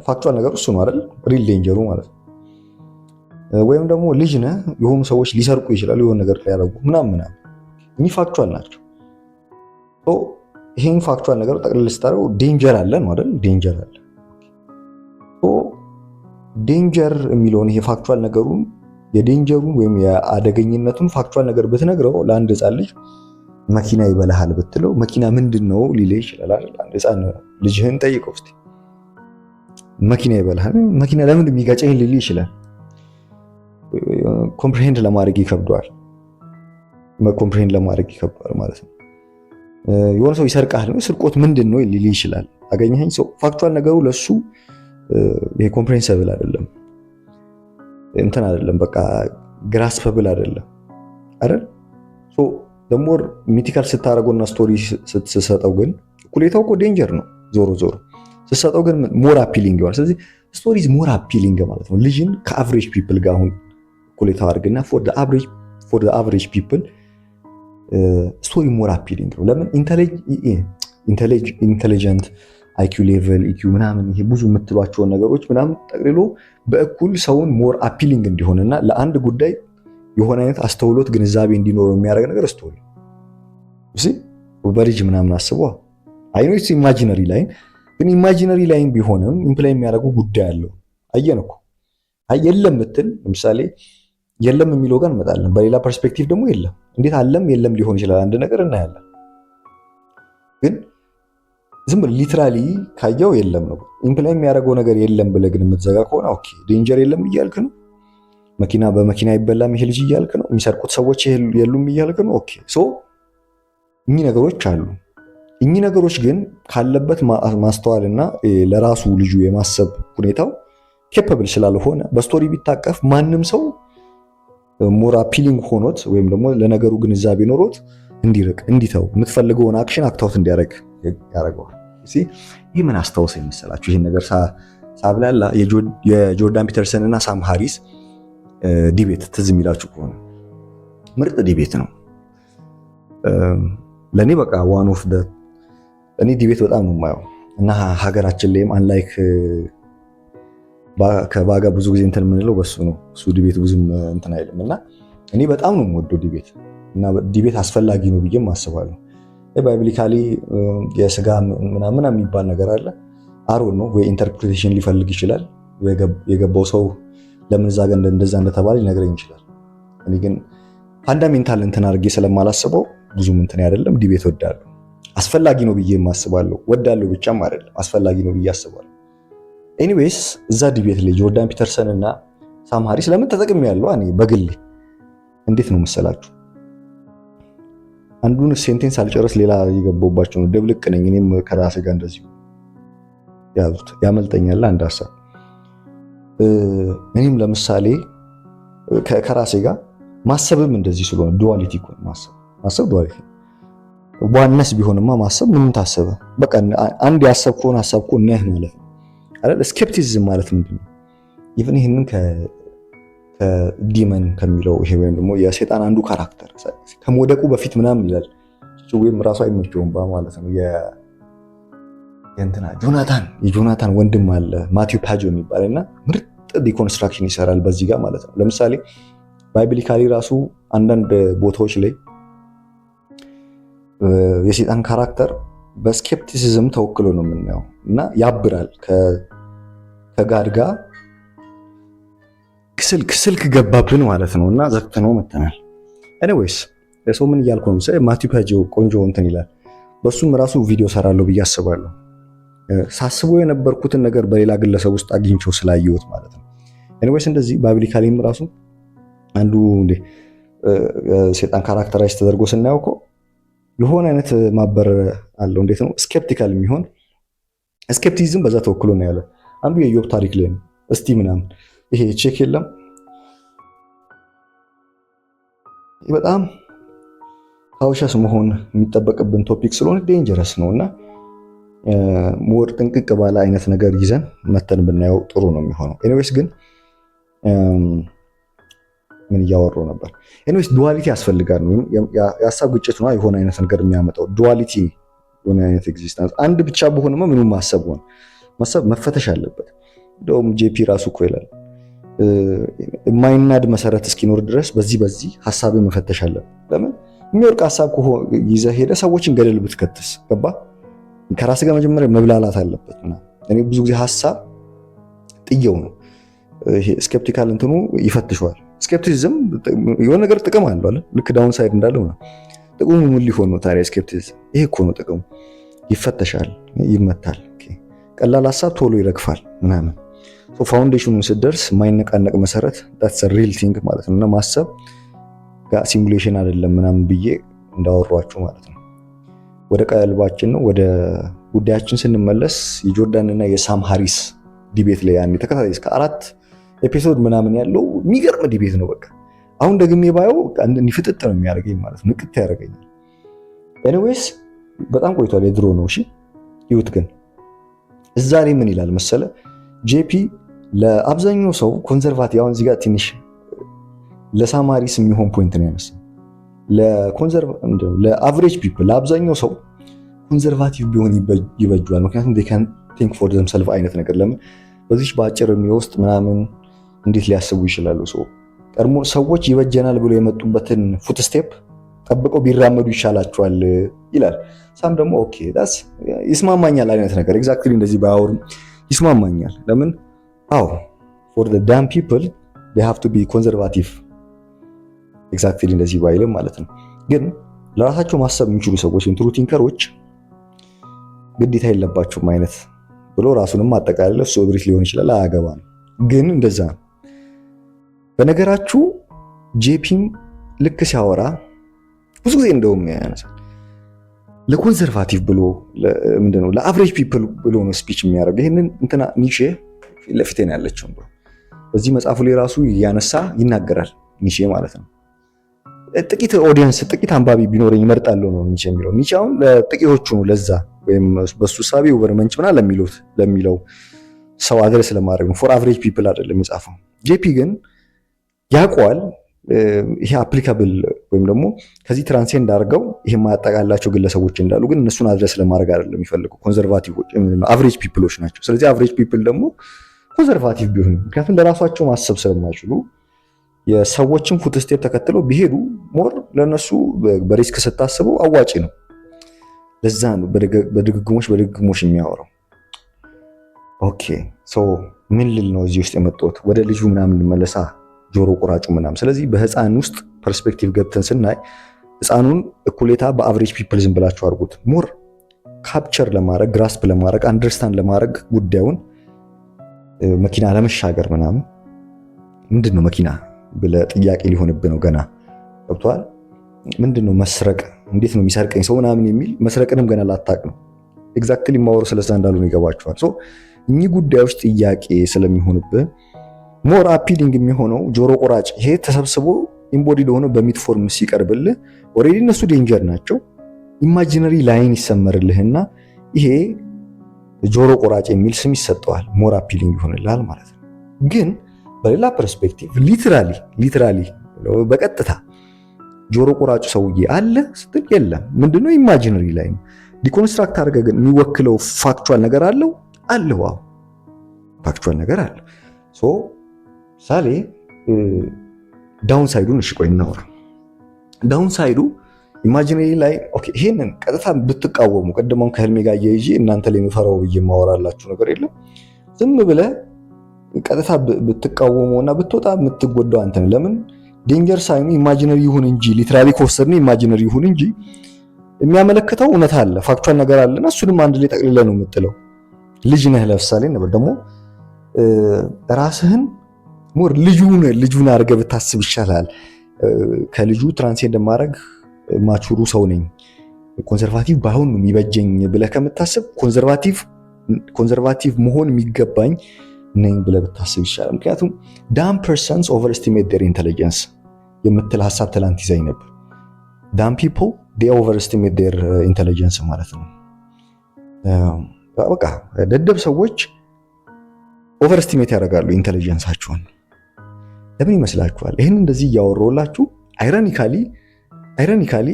ፋክቹዋል ነገሩ እሱ ነው አይደል? ሪል ዴንጀሩ ማለት ነው። ወይም ደግሞ ልጅ ነህ፣ የሆኑ ሰዎች ሊሰርቁ ይችላሉ፣ የሆነ ነገር ሊያደርጉ ምናምን እኚህ ፋክቹዋል ናቸው። ይሄን ፋክቹዋል ነገር ጠቅልል ስታደርገው ዴንጀር አለ ነው አይደል? ዴንጀር አለ። ዴንጀር የሚለውን ይሄ ፋክቹዋል ነገሩን የዴንጀሩን ወይም የአደገኝነቱን ፋክቹዋል ነገር ብትነግረው ለአንድ ህፃን ልጅ መኪና ይበላሃል ብትለው መኪና ምንድን ነው ሊልህ ይችላል አይደል? አንድ ህፃን ልጅህን ጠይቀው እስቲ መኪና ይበላሃል፣ መኪና ለምን የሚጋጨኝ ሊልህ ይችላል። ኮምፕሪሄንድ ለማድረግ ይከብደዋል። ማለት ነው። የሆነ ሰው ይሰርቃል ነው፣ ስርቆት ምንድን ነው ሊልህ ይችላል። አገኘኸኝ? ሰው ፋክቹዋል ነገሩ ለሱ ይሄ ኮምፕሬንሰብል አይደለም፣ እንትን አይደለም፣ በቃ ግራስፐብል አይደለም አይደል? ሶ ደሞር ሚቲካል ስታረገውና ስቶሪ ስትሰጠው ግን እኩሌታው እኮ ዴንጀር ነው። ዞሮ ስትሰጠው ግን ሞር አፒሊንግ ይሆናል። ስለዚህ ስቶሪ ኢዝ ሞር አፒሊንግ ማለት ነው። ልጅን ከአቨሬጅ ፒፕል ጋር አሁን እኩሌታው አድርግና ፎር ዘ አቨሬጅ ፒፕል ስቶሪ ሞር አፒሊንግ ነው። ለምን ኢንቴሊጀንት አይኪው ሌቨል ኢኪው ምናምን ይሄ ብዙ የምትሏቸውን ነገሮች ምናምን ጠቅልሎ በእኩል ሰውን ሞር አፒሊንግ እንዲሆንና ለአንድ ጉዳይ የሆነ አይነት አስተውሎት ግንዛቤ እንዲኖረው የሚያደርግ ነገር ስቶሪ እሺ። በልጅ ምናምን አስቧ አይኖ ኢትስ ኢማጂነሪ ላይን ግን ኢማጂነሪ ላይን ቢሆንም ኢምፕላይ የሚያደርገው ጉዳይ አለው። አየን እኮ የለም ብትል ለምሳሌ የለም የሚለው ጋር እንመጣለን። በሌላ ፐርስፔክቲቭ ደግሞ የለም እንዴት አለም የለም ሊሆን ይችላል አንድ ነገር እናያለን። ግን ዝም ብለህ ሊትራሊ ካየው የለም ነው ኢምፕላይ የሚያደርገው ነገር የለም ብለህ ግን የምትዘጋ ከሆነ ኦኬ ዴንጀር የለም እያልክ ነው። መኪና በመኪና አይበላም ይሄ ልጅ እያልክ ነው። የሚሰርቁት ሰዎች የሉም እያልክ ነው። ኦኬ ሶ እኚህ ነገሮች አሉ። እኚህ ነገሮች ግን ካለበት ማስተዋልና ለራሱ ልጁ የማሰብ ሁኔታው ኬፐብል ስላልሆነ በስቶሪ ቢታቀፍ ማንም ሰው ሞር አፒሊንግ ሆኖት ወይም ደግሞ ለነገሩ ግንዛቤ ኖሮት እንዲርቅ እንዲተው የምትፈልገውን አክሽን አክታውት እንዲያደርግ ያደርገዋል። ይህ ምን አስታውሰኝ መሰላችሁ? ይህን ነገር ሳብላላ የጆርዳን ፒተርሰን እና ሳም ሃሪስ ዲቤት ትዝ የሚላችሁ ከሆነ ምርጥ ዲቤት ነው ለእኔ። በቃ ዋን ኦፍ እኔ ዲቤት በጣም ነው የማየው እና ሀገራችን ላይም አንላይክ ከባጋ ብዙ ጊዜ እንትን የምንለው በሱ ነው። እሱ ዲቤት ብዙም እንትን አይልም እና እኔ በጣም ነው የምወደው ዲቤት እና ዲቤት አስፈላጊ ነው ብዬም አስባለሁ። ባይብሊካሊ የስጋ ምናምን የሚባል ነገር አለ። አሮን ነው ወይ ኢንተርፕሪቴሽን ሊፈልግ ይችላል። የገባው ሰው ለምን እዛ ጋር እንደዛ እንደተባለ ሊነግረኝ ይችላል። እኔ ግን ፋንዳሜንታል እንትን አድርጌ ስለማላስበው ብዙም እንትን አይደለም። ዲቤት ወዳለሁ፣ አስፈላጊ ነው ብዬ አስባለሁ። ወዳለሁ ብቻም አይደለም አስፈላጊ ነው ብዬ አስባለሁ። ኤኒዌይስ እዛ ዲቤት ላይ ጆርዳን ፒተርሰን እና ሳም ሃሪስ ለምን ተጠቅሜ ያለው እኔ በግሌ እንዴት ነው መሰላችሁ? አንዱን ሴንቴንስ አልጨረስ ሌላ የገባውባቸው ነው። ድብልቅ ነኝ እኔም ከራሴ ጋር እንደዚህ ያዙት ያመልጠኛል አንድ ሀሳብ። እኔም ለምሳሌ ከራሴ ጋር ማሰብም እንደዚህ ስለሆነ ዱዋሊቲ እኮ ማሰብ ዱዋሊቲ። ዋነስ ቢሆንማ ማሰብ ምንም ታሰበ በቃ አንድ ያሰብከውን ሀሳብ እኮ ነህ ማለት ነው አይደል? ስኬፕቲሲዝም ማለት ምንድነው? ኢቭን ይሄንን ከዲመን ከሚለው ይሄ ወይም ደግሞ የሰይጣን አንዱ ካራክተር ከመውደቁ በፊት ምናምን ይላል ወይም ራሱ አይመቸውም ማለት ነው። የጆናታን ወንድም አለ ማቲው ፓጆ የሚባልና ምርጥ ዲኮንስትራክሽን ይሰራል በዚህ ጋር ማለት ነው። ለምሳሌ ባይብሊካሊ ራሱ አንዳንድ ቦታዎች ላይ የሰይጣን ካራክተር በስኬፕቲሲዝም ተወክሎ ነው የምናየው እና ያብራል ከጋድ ጋር ስልክ ገባብን ማለት ነው እና ዘግተነው መተናል። ኤኒዌይስ ለሰው ምን እያልኩ ነው? ማቲው ፓጆ ቆንጆ እንትን ይላል። በሱም ራሱ ቪዲዮ ሰራለሁ ብዬ አስባለሁ። ሳስበው የነበርኩትን ነገር በሌላ ግለሰብ ውስጥ አግኝቼው ስላየሁት ማለት ነው። ኤኒዌይስ እንደዚህ ባይብሊካሊም ራሱ አንዱ ሰይጣን ካራክተራይዝ ተደርጎ ስናየው እኮ የሆነ አይነት ማበር አለው። እንዴት ነው ስኬፕቲካል የሚሆን? ስኬፕቲዝም በዛ ተወክሎ ነው ያለ። አንዱ የኢዮብ ታሪክ ላይ ነው። እስቲ ምናምን ይሄ ቼክ የለም በጣም ካውሸስ መሆን የሚጠበቅብን ቶፒክ ስለሆነ ዴንጀረስ ነው እና ሞር ጥንቅቅ ባለ አይነት ነገር ይዘን መተን ብናየው ጥሩ ነው የሚሆነው። ኤኒዌይስ ግን ምን እያወራሁ ነበር? ኤኒዌይስ ዱዋሊቲ ያስፈልጋል ነው የሀሳብ ግጭት ነው የሆነ አይነት ነገር የሚያመጣው ዱዋሊቲ የሆነ አይነት ኤግዚስተንስ። አንድ ብቻ በሆነማ ምንም ማሰብ ሆነ ማሰብ መፈተሽ አለበት። እንደውም ጄፒ ራሱ እኮ ይላል የማይናድ መሰረት እስኪኖር ድረስ በዚህ ሐሳብን መፈተሽ አለበት። ለምን የሚወርቅ ሐሳብ ይዘህ ሄደህ ሰዎችን ገደል ብትከትስ ገባ? ከራስ ጋር መጀመሪያ መብላላት አለበት። እኔ ብዙ ጊዜ ሐሳብ ጥየው ነው ይሄ ስኬፕቲካል እንትኑ ይፈትሸዋል። ስኬፕቲሲዝም የሆነ ነገር ጥቅም አለው አይደል? ልክ ዳውን ሳይድ እንዳለው ነው። ጥቅሙ ምን ሊሆን ነው ታዲያ? ስኬፕቲሲዝም ይሄ እኮ ነው ጥቅሙ። ይፈተሻል፣ ይመታል። ቀላል ሐሳብ ቶሎ ይረግፋል ምናምን። ፋውንዴሽኑን ስትደርስ የማይነቃነቅ መሰረት that's a real thing ማለት ነው። እና ማሰብ ጋር ሲሙሌሽን አይደለም ምናምን ብዬ እንዳወሯችሁ ማለት ነው። ወደ ቀልባችን ነው ወደ ጉዳያችን ስንመለስ የጆርዳን እና የሳም ሃሪስ ዲቤት ላይ ያኔ ተከታታይ እስከ 4 ኤፒሶድ ምናምን ያለው የሚገርም ዲቤት ነው። በቃ አሁን ደግሜ ባየው አንድ ፍጥጥ ነው የሚያደርገኝ ማለት ነው። ንቅት ያደርገኛል። ኤኒዌይስ በጣም ቆይቷል፣ የድሮ ነው። እሺ ይሁት ግን እዛ ላይ ምን ይላል መሰለ ጄፒ ለአብዛኛው ሰው ኮንሰርቫቲቭ፣ አሁን እዚህ ጋር ትንሽ ለሳም ሃሪስ የሚሆን ፖይንት ነው ያነሳው። ለአቨሬጅ ፒፕል ለአብዛኛው ሰው ኮንሰርቫቲቭ ቢሆን ይበጃል። ምክንያቱም they can think for themselves አይነት ነገር። ለምን በዚህ በአጭር ውስጥ ምናምን እንዴት ሊያስቡ ይችላሉ? ቀድሞ ሰዎች ይበጀናል ብሎ የመጡበትን ፉት ስቴፕ ጠብቀው ቢራመዱ ይሻላቸዋል ይላል። ሳም ደግሞ ኦኬ ዳስ ይስማማኛል አይነት ነገር። ኤግዛክትሊ እንደዚህ ባያወሩም ይስማማኛል። ለምን አዎ for the damn people they have to be conservative ኤግዛክትሊ እንደዚህ ባይልም ማለት ነው። ግን ለራሳቸው ማሰብ የሚችሉ ሰዎች ትሩ ቲንከሮች ግዴታ የለባቸውም አይነት ብሎ ራሱንም አጠቃላይ እሱ እብሪት ሊሆን ይችላል፣ አያገባም። ግን እንደዛ ነው። በነገራችሁ ጄፒም ልክ ሲያወራ ብዙ ጊዜ እንደውም ያነሳል ለኮንሰርቫቲቭ ብሎ ምንድነው ለአቨሬጅ ፒፕል ብሎ ነው ስፒች የሚያደርገው። ይሄንን እንትና ኒሼ ለፊቴ ነው ያለችው ብሎ በዚህ መጽሐፉ ላይ ራሱ ያነሳ ይናገራል። ኒሼ ማለት ነው ጥቂት ኦዲየንስ ጥቂት አንባቢ ቢኖረኝ እመርጣለሁ ነው ኒሼ የሚለው። ኒሼ አሁን ለጥቂቶቹ ነው ለዛ ወይም በሱ ሳቢ ኦቨርመንች ምናምን ለሚለው ሰው አድረስ ለማድረግ ነው። ፎር አቨሬጅ ፒፕል አይደለም የጻፈው። ጄፒ ግን ያውቀዋል ይሄ አፕሊካብል ወይም ደግሞ ከዚህ ትራንሴንድ አድርገው ይሄ ማያጠቃላቸው ግለሰቦች እንዳሉ፣ ግን እነሱን አድረስ ለማድረግ አይደለም የሚፈልገው። ኮንሰርቫቲቮች አቨሬጅ ፒፕሎች ናቸው። ስለዚህ አቨሬጅ ፒፕል ደግሞ ኮንሰርቫቲቭ ቢሆኑ ምክንያቱም ለራሳቸው ማሰብ ስለማይችሉ የሰዎችን ፉት ስቴፕ ተከትለው ቢሄዱ ሞር ለነሱ በሪስክ ስታስበው አዋጪ ነው። ለዛ ነው በድግግሞሽ የሚያወራው። ኦኬ ሶ ምን ልል ነው እዚህ ውስጥ የመጣሁት? ወደ ልጁ ምናምን እንመለሳ፣ ጆሮ ቆራጩ ምናምን። ስለዚህ በህፃን ውስጥ ፐርስፔክቲቭ ገብተን ስናይ ህፃኑን እኩሌታ በአቨሬጅ ፒፕል ዝም ብላችሁ አድርጉት። ሞር ካፕቸር ለማድረግ ግራስፕ ለማድረግ አንደርስታንድ ለማድረግ ጉዳዩን መኪና ለመሻገር ምናምን ምንድነው መኪና ብለህ ጥያቄ ሊሆንብህ ነው ገና ገብቶሃል። ምንድነው መስረቅ፣ እንዴት ነው የሚሰርቀኝ ሰው ምናምን የሚል መስረቅንም ገና ላታቅ ነው። ኤግዛክትሊ ማወሩ ስለዛ እንዳሉ ነው ይገባችኋል። ሶ እኚህ ጉዳዮች ጥያቄ ስለሚሆንብህ ሞር አፒሊንግ የሚሆነው ጆሮ ቆራጭ ይሄ ተሰብስቦ ኢምቦዲድ ሆኖ በሚት ፎርም ሲቀርብልህ ኦሬዲ እነሱ ዴንጀር ናቸው። ኢማጂነሪ ላይን ይሰመርልህና ይሄ ጆሮ ቆራጭ የሚል ስም ይሰጠዋል። ሞር አፒሊንግ ይሆንልሃል ማለት ነው። ግን በሌላ ፐርስፔክቲቭ ሊትራሊ በቀጥታ ጆሮ ቆራጩ ሰውዬ አለ ስትል የለም። ምንድነው ኢማጂነሪ ላይን ዲኮንስትራክት አድርገህ ግን የሚወክለው ፋክቹዋል ነገር አለው። አዎ ፋክቹዋል ነገር አለ። ሶ ሳሌ ዳውን ሳይዱን እሺ ቆይ እናወራ። ዳውን ሳይዱ ኢማጂነሪ ላይ ኦኬ፣ ይሄንን ቀጥታ ብትቃወሙ ቀደማውን ከህልሜ ጋር እየይዤ እናንተ ላይ የምፈራው ብዬ ማወራላችሁ ነገር የለም። ዝም ብለህ ቀጥታ ብትቃወመውና ብትወጣ የምትጎዳው አንተ ነህ። ለምን ዴንጀር ሳይኑ ኢማጂነሪ ይሁን እንጂ ሊትራሊ ከወሰድነው ኢማጂነሪ ይሁን እንጂ የሚያመለክተው እውነት አለ፣ ፋክቹዋል ነገር አለና እሱንም አንድ ላይ ጠቅልለህ ነው የምጥለው። ልጅ ነህ ለምሳሌ ነበር ደግሞ ራስህን ሞር ልጁን አድርገህ ብታስብ ይሻላል። ከልጁ ትራንሴንድ ማድረግ ማቹሩ ሰው ነኝ ኮንሰርቫቲቭ ባይሆን ነው የሚበጀኝ ብለህ ከምታስብ ኮንሰርቫቲቭ መሆን የሚገባኝ ነኝ ብለህ ብታስብ ይሻላል። ምክንያቱም ዳም ፐርሰንስ ኦቨርስቲሜት ዴር ኢንተለጀንስ የምትል ሀሳብ ትላንት ይዛኝ ነበር። ዳም ፒፕል ዴይ ኦቨርስቲሜት ዴር ኢንተለጀንስ ማለት ነው። በቃ ደደብ ሰዎች ኦቨርስቲሜት ያደርጋሉ ኢንተለጀንሳቸውን። ለምን ይመስላችኋል? ይህን እንደዚህ እያወራሁላችሁ አይሮኒካሊ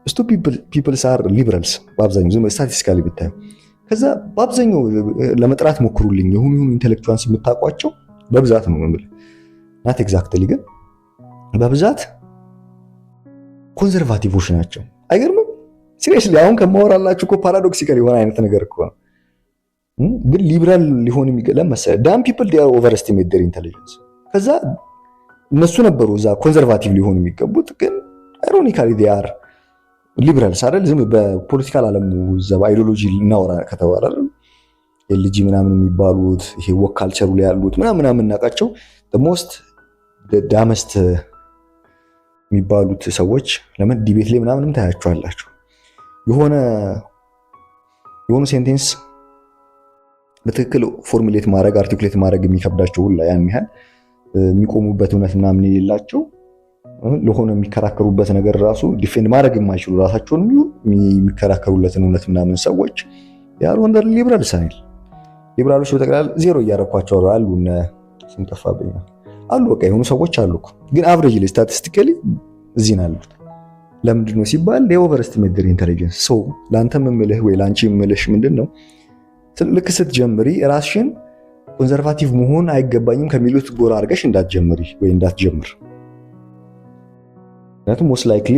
ስቱፒድ ፒፕልስ አር ሊበራልስ በአብዛኛው ስታቲስቲካሊ ብታዩ ከዛ በአብዛኛው ለመጥራት ሞክሩልኝ የሆኑ ኢንተሌክቹዋልስ የምታውቋቸው በብዛት ነው የምልህ ናት ኤግዛክትሊ ግን በብዛት ኮንዘርቫቲቮች ናቸው። አይገርምም? ሲሪየስሊ አሁን ከማወራላችሁ እኮ ፓራዶክሲካል የሆነ አይነት ነገር እኮ ነው። ግን ሊበራል ሊሆን የሚገለም መሰለህ ዳም ፒፕል ዴይ አር ኦቨር ኤስቲሜት ዴር ኢንተሊጀንስ። ከዛ እነሱ ነበሩ እዛ ኮንዘርቫቲቭ ሊሆኑ የሚገቡት ግን አይሮኒካሊ ዴይ አር ሊበራልስ አይደል? ዝም በፖለቲካል ዓለም ዘባ አይዲዮሎጂ እናወራ ከተባለ ኤልጂ ምናምን የሚባሉት ይሄ ወክ ካልቸሩ ላይ ያሉት ምናምን እናውቃቸው ሞስት ዳመስት የሚባሉት ሰዎች ለምን ዲቤት ላይ ምናምንም ታያቸዋላችሁ። የሆኑ ሴንቴንስ በትክክል ፎርሙሌት ማድረግ አርቲኩሌት ማድረግ የሚከብዳቸው ሁላ ያን ያህል የሚቆሙበት እውነት ምናምን የሌላቸው ለሆነ የሚከራከሩበት ነገር ራሱ ዲፌንድ ማድረግ የማይችሉ ራሳቸውን የሚከራከሩለትን እውነት ምናምን ሰዎች ያሉ ወንደር ሊበራል ሳይል ሊበራሎች በጠቅላላ ዜሮ እያረኳቸው አሉ። ስም ጠፋብኝ አሉ በቃ የሆኑ ሰዎች አሉ ግን አቨሬጅ ላይ ስታቲስቲካሊ እዚህ ነው ያሉት። ለምንድን ነው ሲባል ኦቨር ኤስቲሜት ዴር ኢንተሊጀንስ። ሶ ላንተ የምልህ ወይ ላንቺ የምልሽ ምንድነው ልክ ስትጀምሪ ራስሽን ኮንዘርቫቲቭ መሆን አይገባኝም ከሚሉት ጎራ አድርገሽ እንዳትጀምሪ ወይ እንዳትጀምር። ምክንያቱም ሞስት ላይክሊ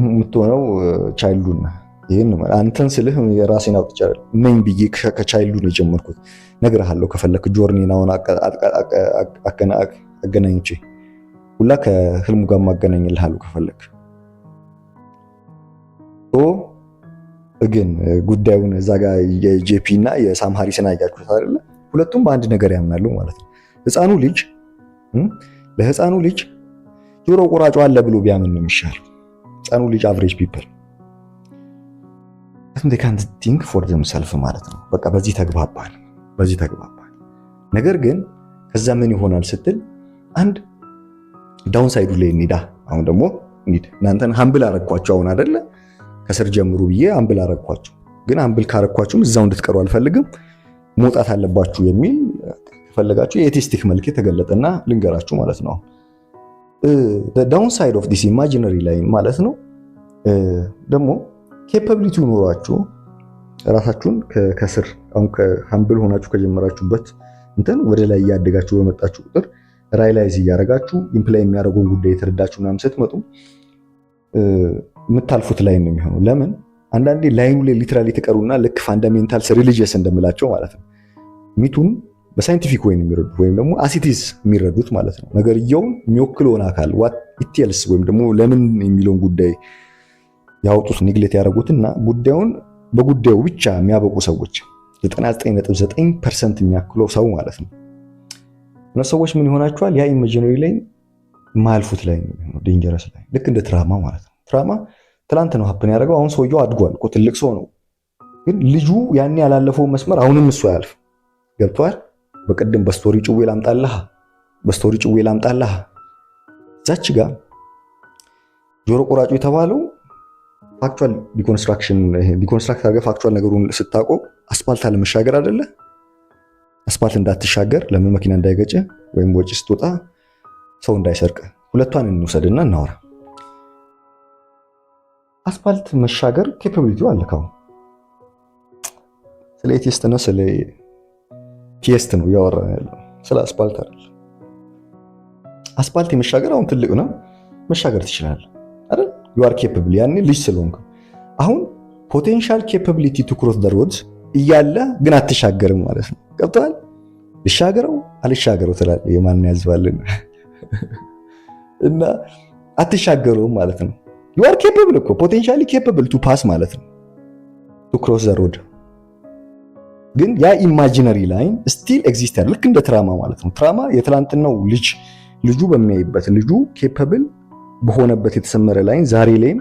የምትሆነው ቻይልዱን ይሄን ነው አንተን ስልህ የራሴን አውጥቻለሁ ምን ብዬ ከቻይልዱ ነው የጀመርኩት ነግሬሃለሁ። ከፈለክ ጆርኒን አሁን አገናኝቼ ሁላ ከህልሙ ጋር ማገናኝልሃለሁ ከፈለክ። ግን ጉዳዩን እዛ ጋር የጄፒ እና የሳም ሃሪስን አያችሁት አይደለ? ሁለቱም በአንድ ነገር ያምናሉ ማለት ነው። ለህፃኑ ልጅ ጆሮ ቆራጮ አለ ብሎ ቢያምን ነው የሚሻለው። ህፃኑ ልጅ አቨሬጅ ፒፕል they can't think for themselves ማለት ነው። በቃ በዚህ ተግባባል። ነገር ግን ከዛ ምን ይሆናል ስትል አንድ ዳውን ሳይዱ ላይ እንሂዳ። አሁን ደግሞ እናንተን ሃምብል አረኳችሁ አሁን አይደለ ከስር ጀምሩ ብዬ ሃምብል አረኳችሁ። ግን ሃምብል ካረኳችሁም እዛው እንድትቀሩ አልፈልግም መውጣት አለባችሁ የሚል ከፈለጋችሁ የኤቲስቲክ መልክ የተገለጠና ልንገራችሁ ማለት ነው። the downside of this imaginary line ማለት ነው ደግሞ ኬፓቢሊቲው ኖራችሁ ራሳችሁን ከስር አሁን ከሃምብል ሆናችሁ ከጀመራችሁበት እንትን ወደ ላይ ያደጋችሁ በመጣችሁ ቁጥር ራይላይዝ እያደረጋችሁ ኢምፕላይ የሚያደርገውን ጉዳይ የተረዳችሁ ምናምን ስትመጡ የምታልፉት ላይን ነው የሚሆነው። ለምን አንዳንዴ ላይኑ ላይ ሊትራሊ ተቀሩና ልክ ፋንዳሜንታልስ ሪሊጂየስ እንደምላቸው ማለት ነው ሚቱን በሳይንቲፊክ ወይ የሚረዱት ወይም ደግሞ አሲቲስ የሚረዱት ማለት ነው። ነገርየውን የሚወክለውን አካል ዋት ኢትልስ ወይም ደግሞ ለምን የሚለውን ጉዳይ ያወጡት ኔግሌት ያደረጉትና ጉዳዩን በጉዳዩ ብቻ የሚያበቁ ሰዎች 99.9% የሚያክለው ሰው ማለት ነው። እነሱ ሰዎች ምን ይሆናቸዋል? ያ ኢማጂነሪ ላይ ማልፉት ላይ ነው ዴንጀረስ ላይ ልክ እንደ ትራማ ማለት ነው። ትራማ ትላንት ነው ሀፕን ያደረገው። አሁን ሰውየው አድጓል እኮ ትልቅ ሰው ነው። ግን ልጁ ያኔ ያላለፈው መስመር አሁንም እሱ ያልፍ ገብቷል። በቀደም በስቶሪ ጭዌ ላምጣልህ ዛች ጋር ጆሮ ቆራጩ የተባለው ፋክቹዋል ዲኮንስትራክት አድርገህ ፋክቹዋል ነገሩን ስታውቀው አስፓልት አለመሻገር አይደለ? አስፓልት እንዳትሻገር ለምን መኪና እንዳይገጭ ወይም ወጪ ስትወጣ ሰው እንዳይሰርቅ ሁለቷን እንውሰድና እናወራ። አስፓልት መሻገር ኬፓቢሊቲው አለ። ካው ስለ ኤቲስት ነው ስለ ቲስት ነው ያወራን ያለው ስለ አስፓልት አይደል። አስፓልት የመሻገር አሁን ትልቅ ነው መሻገር ትችላለህ አይደል? you are capable ያኔ ልጅ ስለሆንክ። አሁን ፖቴንሻል ኬፓቢሊቲ ቱ ክሮስ ዘ ሮድ እያለ ግን አትሻገርም ማለት ነው። ገብቶሃል? ልሻገረው አልሻገረው ትላለህ የማን ያዝባልን እና አትሻገረው ማለት ነው። you are capable እኮ potentially capable to pass ማለት ነው to cross the road። ግን ያ ኢማጂነሪ ላይን ስቲል ኤግዚስት ያለ ልክ እንደ ትራማ ማለት ነው። ትራማ የትላንትናው ልጁ በሚያይበት ልጁ ኬፓብል በሆነበት የተሰመረ ላይን ዛሬ ላይም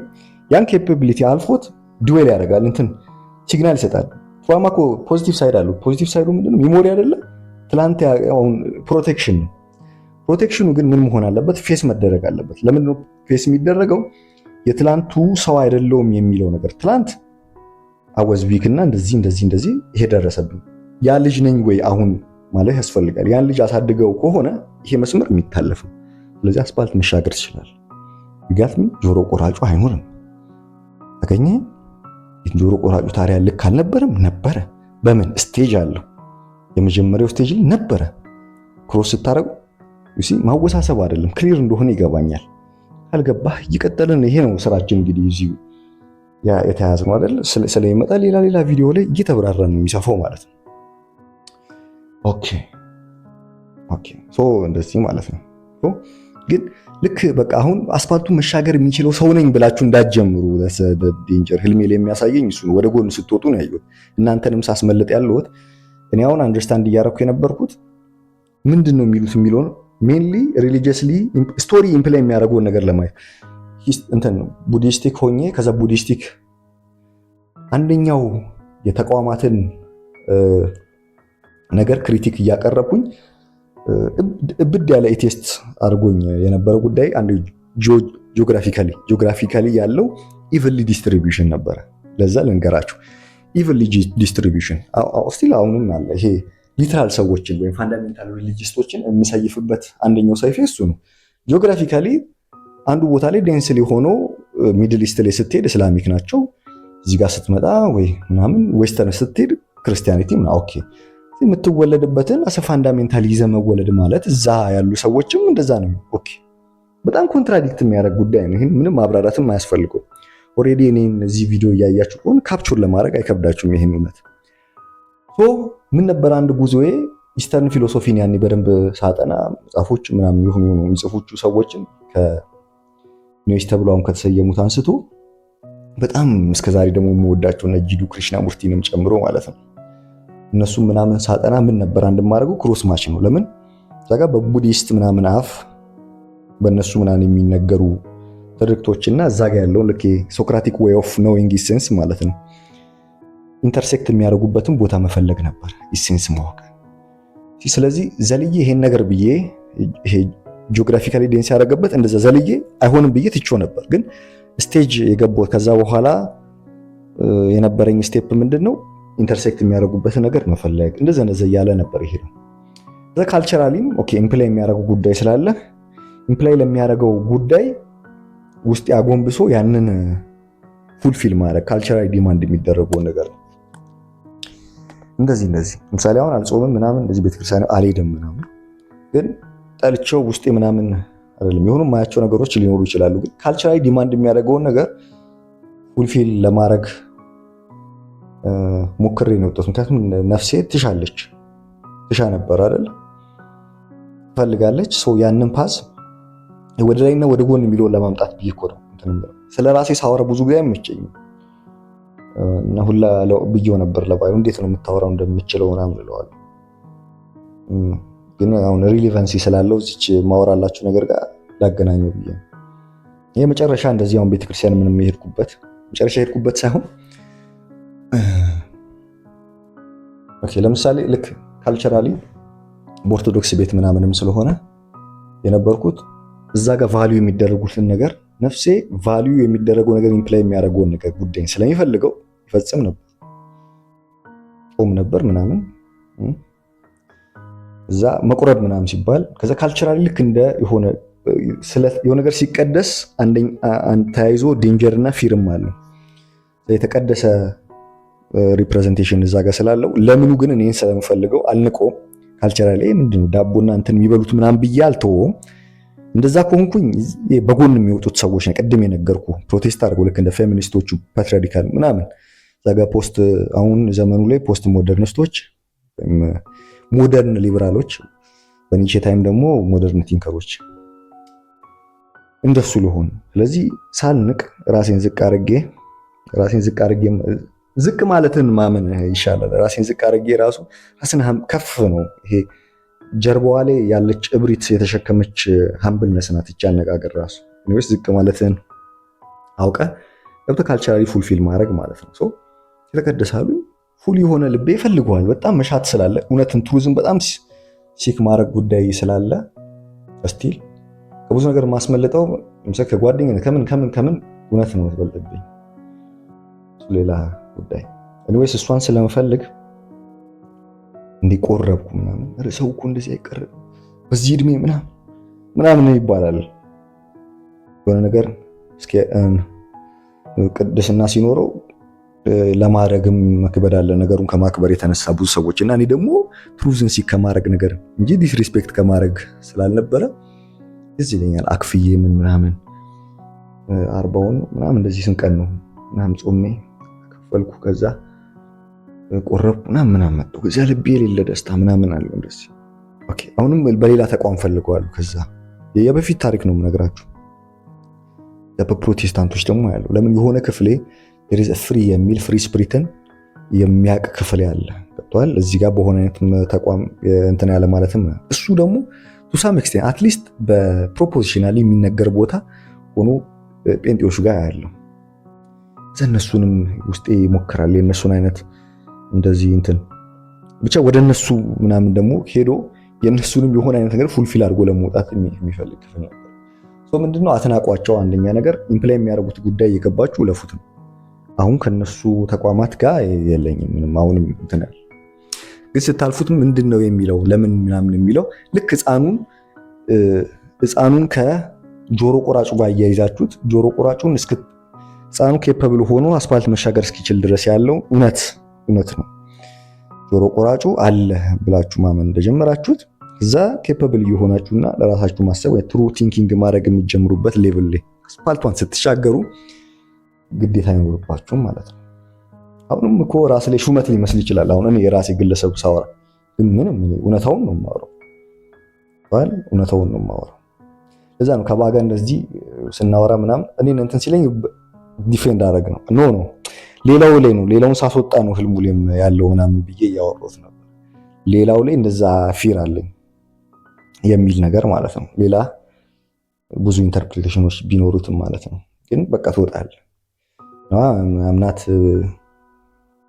ያን ኬፓቢሊቲ አልፎት ዱዌል ያደርጋል እንትን ሲግናል ይሰጣል። ትራማ እኮ ፖዚቲቭ ሳይድ አለው። ፖዚቲቭ ሳይዱ ምንድነው? ሚሞሪ አይደለ? ትላንት ያውን ፕሮቴክሽኑ ግን ምን መሆን አለበት? ፌስ መደረግ አለበት። ለምንድን ነው ፌስ የሚደረገው? የትላንቱ ሰው አይደለውም የሚለው ነገር ትላንት አወዝ ዊክ እና እንደዚህ ይሄ ደረሰብኝ ያ ልጅ ነኝ ወይ አሁን ማለት ያስፈልጋል። ያን ልጅ አሳድገው ከሆነ ይሄ መስመር የሚታለፍ ነው። ስለዚህ አስፓልት መሻገር ይችላል። ይጋትም ጆሮ ቆራጩ አይኖርም። አገኘ የዝንጀሮ ቆራጩ ታዲያ ልክ አልነበረም? ነበረ። በምን ስቴጅ አለው? የመጀመሪያው ስቴጅ ላይ ነበረ። ክሮስ ስታረጉ ማወሳሰብ አይደለም፣ ክሊር እንደሆነ ይገባኛል። ካልገባህ እየቀጠልን ይሄ ነው ስራችን እንግዲህ እዚሁ የተያዘ ነው አይደል? ስለሚመጣ ሌላ ቪዲዮ ላይ እየተብራራ ነው የሚሰፋው ማለት ነው። ኦኬ ሶ እንደዚህ ማለት ነው። ግን ልክ በቃ አሁን አስፓልቱን መሻገር የሚችለው ሰው ነኝ ብላችሁ እንዳትጀምሩ። ዴንጀር ህልሜ ላይ የሚያሳየኝ እሱ ነው። ወደ ጎን ስትወጡ ነው ያየሁት። እናንተንም ሳስመልጥ ያለሁት እኔ አሁን አንደርስታንድ እያደረኩ የነበርኩት ምንድን ነው የሚሉት የሚለውን ሜንሊ ሪሊጂየስሊ ስቶሪ ኢምፕላይ የሚያደርገውን ነገር ለማየት እንትን ነው። ቡዲስቲክ ሆኜ ከዛ ቡዲስቲክ አንደኛው የተቋማትን ነገር ክሪቲክ እያቀረብኩኝ እብድ ያለ ኤቴስት አድርጎኝ የነበረ ጉዳይ አንዱ ጂኦግራፊካሊ ያለው ኢቭንሊ ዲስትሪቢዩሽን ነበረ። ለዛ ልንገራችሁ፣ ኢቭንሊ ዲስትሪቢዩሽን ስቲል አሁንም አለ። ይሄ ሊትራል ሰዎችን ወይም ፋንዳሜንታል ሪሊጂስቶችን የምሰይፍበት አንደኛው ሰይፌ እሱ ነው። ጂኦግራፊካሊ አንዱ ቦታ ላይ ዴንስሊ ሆኖ ሚድል ኢስት ላይ ስትሄድ እስላሚክ ናቸው፣ እዚህ ጋር ስትመጣ ወይ ምናምን ዌስተርን ስትሄድ ክርስቲያኒቲ ምና ኦኬ የምትወለድበትን አሰ ፋንዳሜንታል ይዘህ መወለድ ማለት እዛ ያሉ ሰዎችም እንደዛ ነው። ኦኬ በጣም ኮንትራዲክት የሚያደርግ ጉዳይ ነው። ይሄን ምንም ማብራራትም አያስፈልገው። ኦሬዲ እኔን እዚህ ቪዲዮ እያያችሁ ከሆነ ካፕቹር ለማድረግ አይከብዳችሁም ይሄን እውነት። ሶ ምን ነበር አንድ ጉዞዬ ኢስተርን ፊሎሶፊን ያኔ በደንብ ሳጠና መጽሐፎች ምናምን የሆኑ የሚጽፉቹ ሰዎችን ከኒውስ ተብሎ አሁን ከተሰየሙት አንስቶ በጣም እስከዛሬ ደግሞ የምወዳቸው እነ ጂዱ ክሪሽናሙርቲንም ጨምሮ ማለት ነው እነሱ ምናምን ሳጠና ምን ነበር አንድ ማድረገው ክሮስ ማች ነው። ለምን ዛጋ በቡዲስት ምናምን አፍ በእነሱ ምናምን የሚነገሩ ትርክቶችና እዛ ጋር ያለው ልክ ሶክራቲክ ዌይ ኦፍ ኖዊንግ ኢሴንስ ማለት ነው ኢንተርሴክት የሚያደርጉበትን ቦታ መፈለግ ነበር ኢሴንስ ማወቅ። ስለዚህ ዘልዬ ይሄን ነገር ብዬ ይሄ ጂኦግራፊካሊ ዴንስ ያደረገበት እንደዛ ዘልዬ አይሆንም ብዬ ትቼው ነበር። ግን ስቴጅ የገባሁት ከዛ በኋላ የነበረኝ ስቴፕ ምንድነው ኢንተርሴክት የሚያደርጉበት ነገር መፈለግ እንደዛ እያለ ነበር። ይሄ ነው ዘ ካልቸራሊም ኦኬ ኢምፕላይ የሚያደርገው ጉዳይ ስላለ ኢምፕላይ ለሚያደርገው ጉዳይ ውስጥ ያጎንብሶ ያንን ፉልፊል ማድረግ ካልቸራሊ ዲማንድ የሚደረገው ነገር ነው። እንደዚህ ለምሳሌ አሁን አልጾምም ምናምን እንደዚህ ቤተክርስቲያን አልሄድም ምናምን ግን ጠልቼው ውስጤ ምናምን አይደለም የሆኑ ማያቸው ነገሮች ሊኖሩ ይችላሉ። ግን ካልቸራሊ ዲማንድ የሚያደርገውን ነገር ፉልፊል ለማድረግ ሞክሬ ነው የወጣሁት። ምክንያቱም ነፍሴ ትሻ ነበር አይደል ፈልጋለች። ያንን ፓስ ወደ ላይና ወደ ጎን የሚለውን ለማምጣት ብዬ እኮ ነው ስለ ራሴ ሳወራ ብዙ ጊዜ አይመቸኝም እና ሁላ ብዬው ነበር ለባዩ እንዴት ነው የምታወራው እንደምችለው ምናምን እለዋለሁ። ግን አሁን ሪሌቫንሲ ስላለው እዚች ማወራላችሁ ነገር ጋር ላገናኘው ብዬ ነው። ይሄ መጨረሻ እንደዚህ አሁን ቤተክርስቲያን ምንም የሄድኩበት ሳይሆን ኦኬ ለምሳሌ ልክ ካልቸራሊ በኦርቶዶክስ ቤት ምናምንም ስለሆነ የነበርኩት እዛ ጋር ቫልዩ የሚደረጉትን ነገር ነፍሴ ቫልዩ የሚደረገው ነገር ኢምፕላይ የሚያደርገውን ነገር ጉዳይ ስለሚፈልገው ይፈጽም ነበር። ጾም ነበር ምናምን እዛ መቁረብ ምናምን ሲባል ከዛ ካልቸራሊ ልክ እንደ የሆነ ነገር ሲቀደስ ተያይዞ ዴንጀር እና ፊርም አለው። የተቀደሰ ሪፕሬዘንቴሽን እዛ ጋር ስላለው ለምኑ ግን እኔን ስለምፈልገው አልንቆም። ካልቸራሊ ምንድነው ዳቦና እንትን የሚበሉት ምናምን ብዬ አልተወውም። እንደዛ ከሆንኩኝ በጎን የሚወጡት ሰዎች ነው ቅድም የነገርኩ ፕሮቴስት አድርገው ልክ እንደ ፌሚኒስቶቹ ፓትሪያርካል ምናምን ዛጋ ፖስት አሁን ዘመኑ ላይ ፖስት ሞደርኒስቶች ሞደርን ሊበራሎች በኒቼ ታይም ደግሞ ሞደርን ቲንከሮች እንደሱ ለሆኑ ስለዚህ ሳልንቅ ራሴን ዝቅ አድርጌ ዝቅ ማለትን ማመን ይሻላል። ራሴን ዝቅ አድርጌ ራሱ ራስን ከፍ ነው። ይሄ ጀርባዋ ላይ ያለች እብሪት የተሸከመች ሃምብልነስ ናት። ይቻ አነጋገር ራሱ ዩኒቨርስ ዝቅ ማለትን አውቀ ገብተ ካልቸራሊ ፉልፊል ማድረግ ማለት ነው። ሶ የተቀደሳሉ ፉል የሆነ ልቤ ይፈልገዋል። በጣም መሻት ስላለ እውነትን ቱሪዝም በጣም ሲክ ማድረግ ጉዳይ ስላለ እስቲል ከብዙ ነገር ማስመለጠው ምሰከ ከጓደኝነት ከምን እውነት ነው የምትበልጥብኝ ሌላ ጉዳይ ኤኒዌይስ እሷን ስለምፈልግ እንዲቆረብኩ ምናምን ሰው እኮ እንደዚህ አይቀርም በዚህ እድሜ ምናምን ይባላል። የሆነ ነገር እስኪ ቅድስና ሲኖረው ለማድረግም መክበድ አለ ነገሩን ከማክበር የተነሳ ብዙ ሰዎች እና እኔ ደግሞ ትሩዝን ሲክ ከማድረግ ነገር እንጂ ዲስሪስፔክት ከማድረግ ስላልነበረ እዚህ ይለኛል አክፍዬ ምናምን 40ውን ምናምን እንደዚህ ስንቀን ነው ምናምን ጾሜ ከፈልኩ ከዛ ቆረብኩ ምናምን መጣሁ። ከዛ ልቤ የሌለ ደስታ ምናምን አለው እንደዚህ። ኦኬ አሁንም በሌላ ተቋም ፈልገዋለሁ። ከዛ የበፊት ታሪክ ነው የምነግራችሁ። በፕሮቴስታንቶች ደግሞ ያለው ለምን የሆነ ክፍሌ ፍሪ የሚል ፍሪ ስፕሪትን የሚያቅ ክፍል ያለ ገብቷል። እዚህ ጋር በሆነ አይነት ተቋም እንትን ያለ ማለትም እሱ ደግሞ ቱ ሳም ኤክስቴንት አትሊስት በፕሮፖዚሽናሊ የሚነገር ቦታ ሆኖ ጴንጤዎች ጋር ያለው እነሱንም ውስጤ ይሞክራል የነሱን አይነት እንደዚህ እንትን ብቻ ወደ እነሱ ምናምን ደግሞ ሄዶ የነሱንም የሆነ አይነት ነገር ፉልፊል አድርጎ ለመውጣት የሚፈልግ ክፍል ነበር። ሶ ምንድነው አትናቋቸው። አንደኛ ነገር ኢምፕላይ የሚያደርጉት ጉዳይ እየገባችሁ ለፉት ነው። አሁን ከነሱ ተቋማት ጋር የለኝም ምንም። አሁንም እንትን ያለ ግን ስታልፉት ምንድነው የሚለው ለምን ምናምን የሚለው ልክ ህፃኑን ከጆሮ ቆራጩ ጋር እያይዛችሁት ጆሮ ቆራጩን ህፃኑ ኬፐብል ሆኖ አስፋልት መሻገር እስኪችል ድረስ ያለው እውነት ነው። ጆሮ ቆራጩ አለ ብላችሁ ማመን እንደጀመራችሁት እዛ ኬፐብል እየሆናችሁና ለራሳችሁ ማሰብ ወይ ትሩ ቲንኪንግ ማድረግ የሚጀምሩበት ሌቭል ላይ አስፋልቷን ስትሻገሩ ግዴታ አይኖርባችሁም ማለት ነው። አሁንም እኮ ራስ ላይ ሹመት ሊመስል ይችላል። አሁን እኔ የራሴ ግለሰብ ሳወራ ግን ምንም እውነታውን ነው የማወራው። ለዛ ነው ከባጋ እንደዚህ ስናወራ ምናምን እኔን እንትን ሲለኝ ዲፌንድ አደረግ ነው ኖ ሌላው ላይ ነው ሌላውን ሳስወጣ ነው ህልሙ ላይ ያለው ምናምን ብዬ እያወራሁት ነበር። ሌላው ላይ እንደዛ ፊር አለኝ የሚል ነገር ማለት ነው። ሌላ ብዙ ኢንተርፕሪቴሽኖች ቢኖሩትም ማለት ነው። ግን በቃ ትወጣለህ አምናት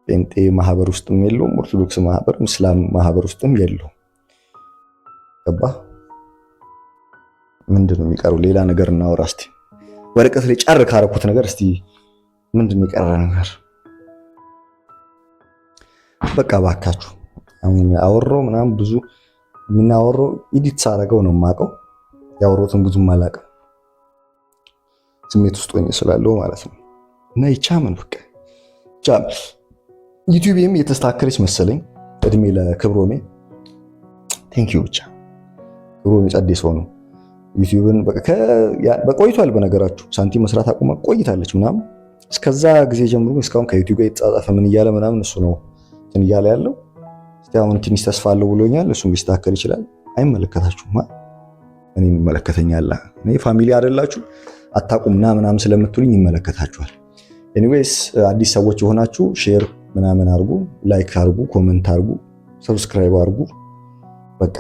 ጴንጤ ማህበር ውስጥም የለውም፣ ኦርቶዶክስ ማህበር፣ እስላም ማህበር ውስጥም የለውም። ገባ? ምንድነው የሚቀረው? ሌላ ነገር እናወራ እስቲ። ወረቀት ላይ ጫር ካረኩት ነገር እስቲ ምንድነው የቀረ ነገር? በቃ ባካችሁ አሁን አወራው ምናምን ብዙ የምናወራው ኢዲት ሳረገው ነው የማውቀው። ያወራሁትን ብዙም አላውቅም ስሜት ውስጥ ሆኜ ስላለው ማለት ነው። እና ይቻምን በቃ ቻምስ ዩቲዩብም እየተስተካከለች መሰለኝ። እድሜ ለክብሮሜ ቴንኪዩ። ብቻ ክብሮሜ ጸዴ ሰው ነው። ዩቲዩብን በቆይቷል። በነገራችሁ ሳንቲም መስራት አቁማ ቆይታለች ምናምን። እስከዛ ጊዜ ጀምሮ እስካሁን ከዩቲዩብ ጋር የተጻጻፈ ምን እያለ ምናምን እሱ ነው እንትን እያለ ያለው። እስቲ አሁን ትንሽ ተስፋ አለው ብሎኛል። እሱም ሊስተካከል ይችላል። አይመለከታችሁም። እኔ ይመለከተኛል። እኔ ፋሚሊ አይደላችሁ አታቁም ምናምን ስለምትሉኝ ይመለከታችኋል። ኤኒዌይስ አዲስ ሰዎች የሆናችሁ ሼር ምናምን አርጉ፣ ላይክ አርጉ፣ ኮሜንት አርጉ፣ ሰብስክራይብ አርጉ። በቃ